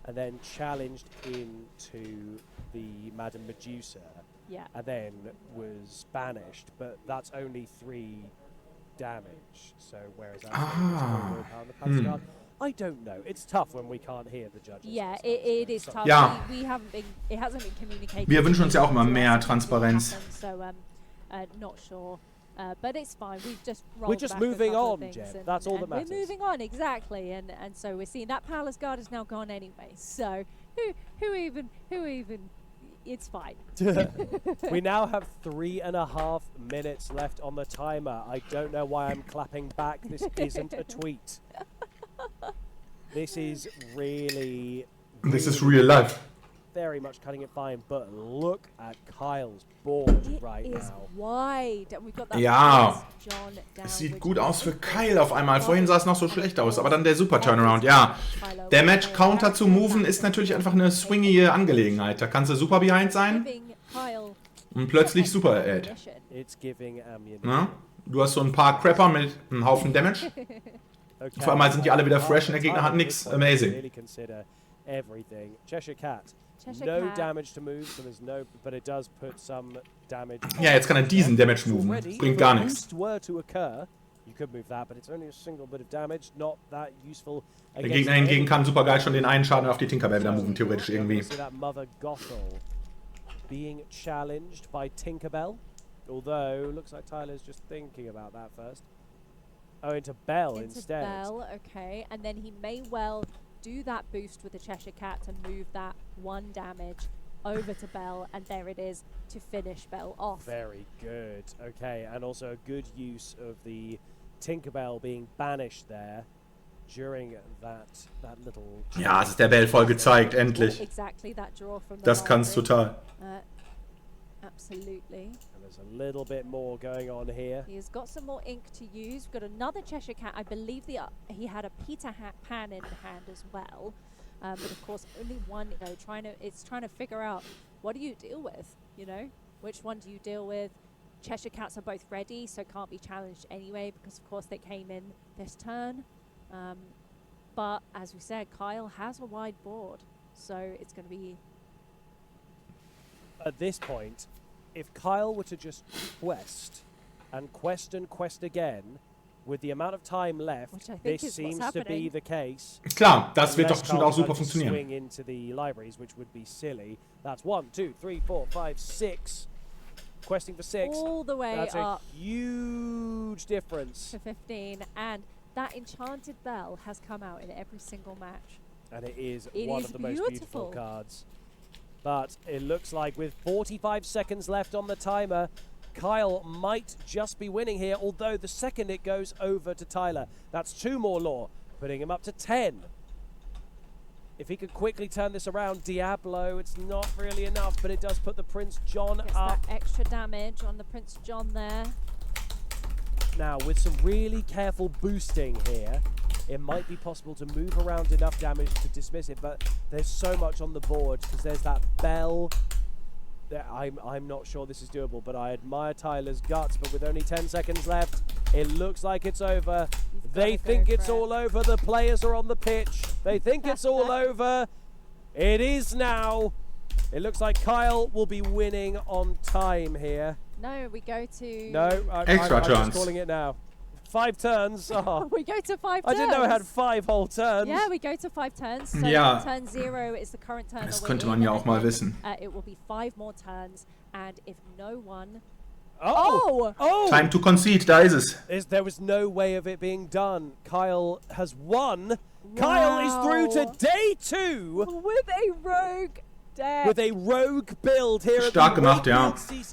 S1: and then challenged into the Madame Medusa.
S3: Yeah.
S1: And then was banished, but that's only 3 damage. So whereas the Palace Guard, I don't know. It's tough when we can't hear the judges.
S3: Yeah, it is tough.
S2: Ja.
S3: We haven't been. It hasn't been communicated.
S2: Wir wünschen uns ja auch immer mehr Transparenz.
S3: So not sure. But it's fine.
S1: We're just moving on, Jen. That's all that matters.
S3: We're moving on, exactly. And so we're seeing that Palace Guard is now gone anyway. So who even? It's fine.
S1: We now have 3.5 minutes left on the timer. I don't know why I'm clapping back. This isn't a tweet. This is really...
S2: This is real life.
S1: Very much cutting it fine, but look at Kyle's board right now.
S3: It is wide. And we've got that
S2: Ja,
S3: John down,
S2: es sieht gut aus für Kyle auf einmal. Vorhin sah es noch so schlecht aus, aber dann der super Turnaround. Ja, der Match-Counter zu moven ist natürlich einfach eine swingige Angelegenheit. Da kannst du super behind sein und plötzlich super Ad. Na? Du hast so ein paar Crapper mit einem Haufen Damage. Auf einmal sind die alle wieder fresh und der Gegner hat nichts. Amazing.
S1: Cheshire Cat. No damage to move, so there's no, but it does put some damage.
S2: Ja, jetzt kann er diesen Damage moven. Bringt gar nichts.
S1: Were to occur, You could move that, but it's only a single bit of damage, not that useful.
S2: Der Gegner hingegen kann super geil schon den einen Schaden auf die Tinkerbell wieder moven, theoretisch irgendwie.
S1: See that Mother Gothel being challenged by Tinkerbell, although looks like Tyler's just thinking about that first. Oh, into Bell instead.
S3: Bell, okay, and then he may well do that boost with the Cheshire Cat to move that 1 damage over to Bell, and there it is to finish Bell off.
S1: Very good. Okay, and also a good use of the Tinkerbell being banished there during that little...
S2: Ja, es ist der Bell voll gezeigt, endlich.
S3: Exactly that draw from the
S2: Das kann's total.
S3: Absolutely.
S1: And there's a little bit more going on here.
S3: He has got some more ink to use. We've got another Cheshire Cat. I believe he had a Peter Pan in hand as well. But of course, only one. You know, it's trying to figure out what do you deal with. You know, which one do you deal with? Cheshire Cats are both ready, so can't be challenged anyway because of course they came in this turn. But as we said, Kyle has a wide board, so it's going to be.
S1: At this point, if Kyle were to just quest and quest again, with the amount of time left, this seems to be the case.
S2: Klar, das wird doch bestimmt auch super funktionieren.
S1: Swing into the libraries, which would be silly. That's 1, 2, 3, 4, 5, 6. Questing for 6.
S3: All the way
S1: That's
S3: up.
S1: A huge difference.
S3: To 15, and that Enchanted Bell has come out in every single match.
S1: And it is one of the most beautiful cards. But it looks like with 45 seconds left on the timer, Kyle might just be winning here, although the second it goes over to Tyler. That's 2 more lore, putting him up to 10. If he could quickly turn this around, Diablo, it's not really enough, but it does put the Prince John
S3: Gets
S1: up.
S3: that extra damage on the Prince John there.
S1: Now, with some really careful boosting here, it might be possible to move around enough damage to dismiss it, but there's so much on the board because there's that Bell. I'm not sure this is doable, but I admire Tyler's guts, but with only 10 seconds left, it looks like it's over. They think it's all over. The players are on the pitch. They think it's all over. It is now. It looks like Kyle will be winning on time here.
S3: No, we go to...
S1: No, I'm just calling it now. 5 turns. Oh.
S3: We go to 5 turns.
S1: I didn't know it had 5 whole turns.
S3: Yeah, we go to 5 turns. So turn 0 is the current turn.
S2: Das könnte man ja auch mal wissen.
S3: It will be 5 more turns, and if no one...
S2: Time to concede, da ist es.
S1: There was no way of it being done. Kyle has won. Wow. Kyle is through to day 2.
S3: With a rogue deck.
S1: With a rogue build here
S2: Stark
S1: at the
S2: gemacht, ja.
S1: Wakefield CCQ.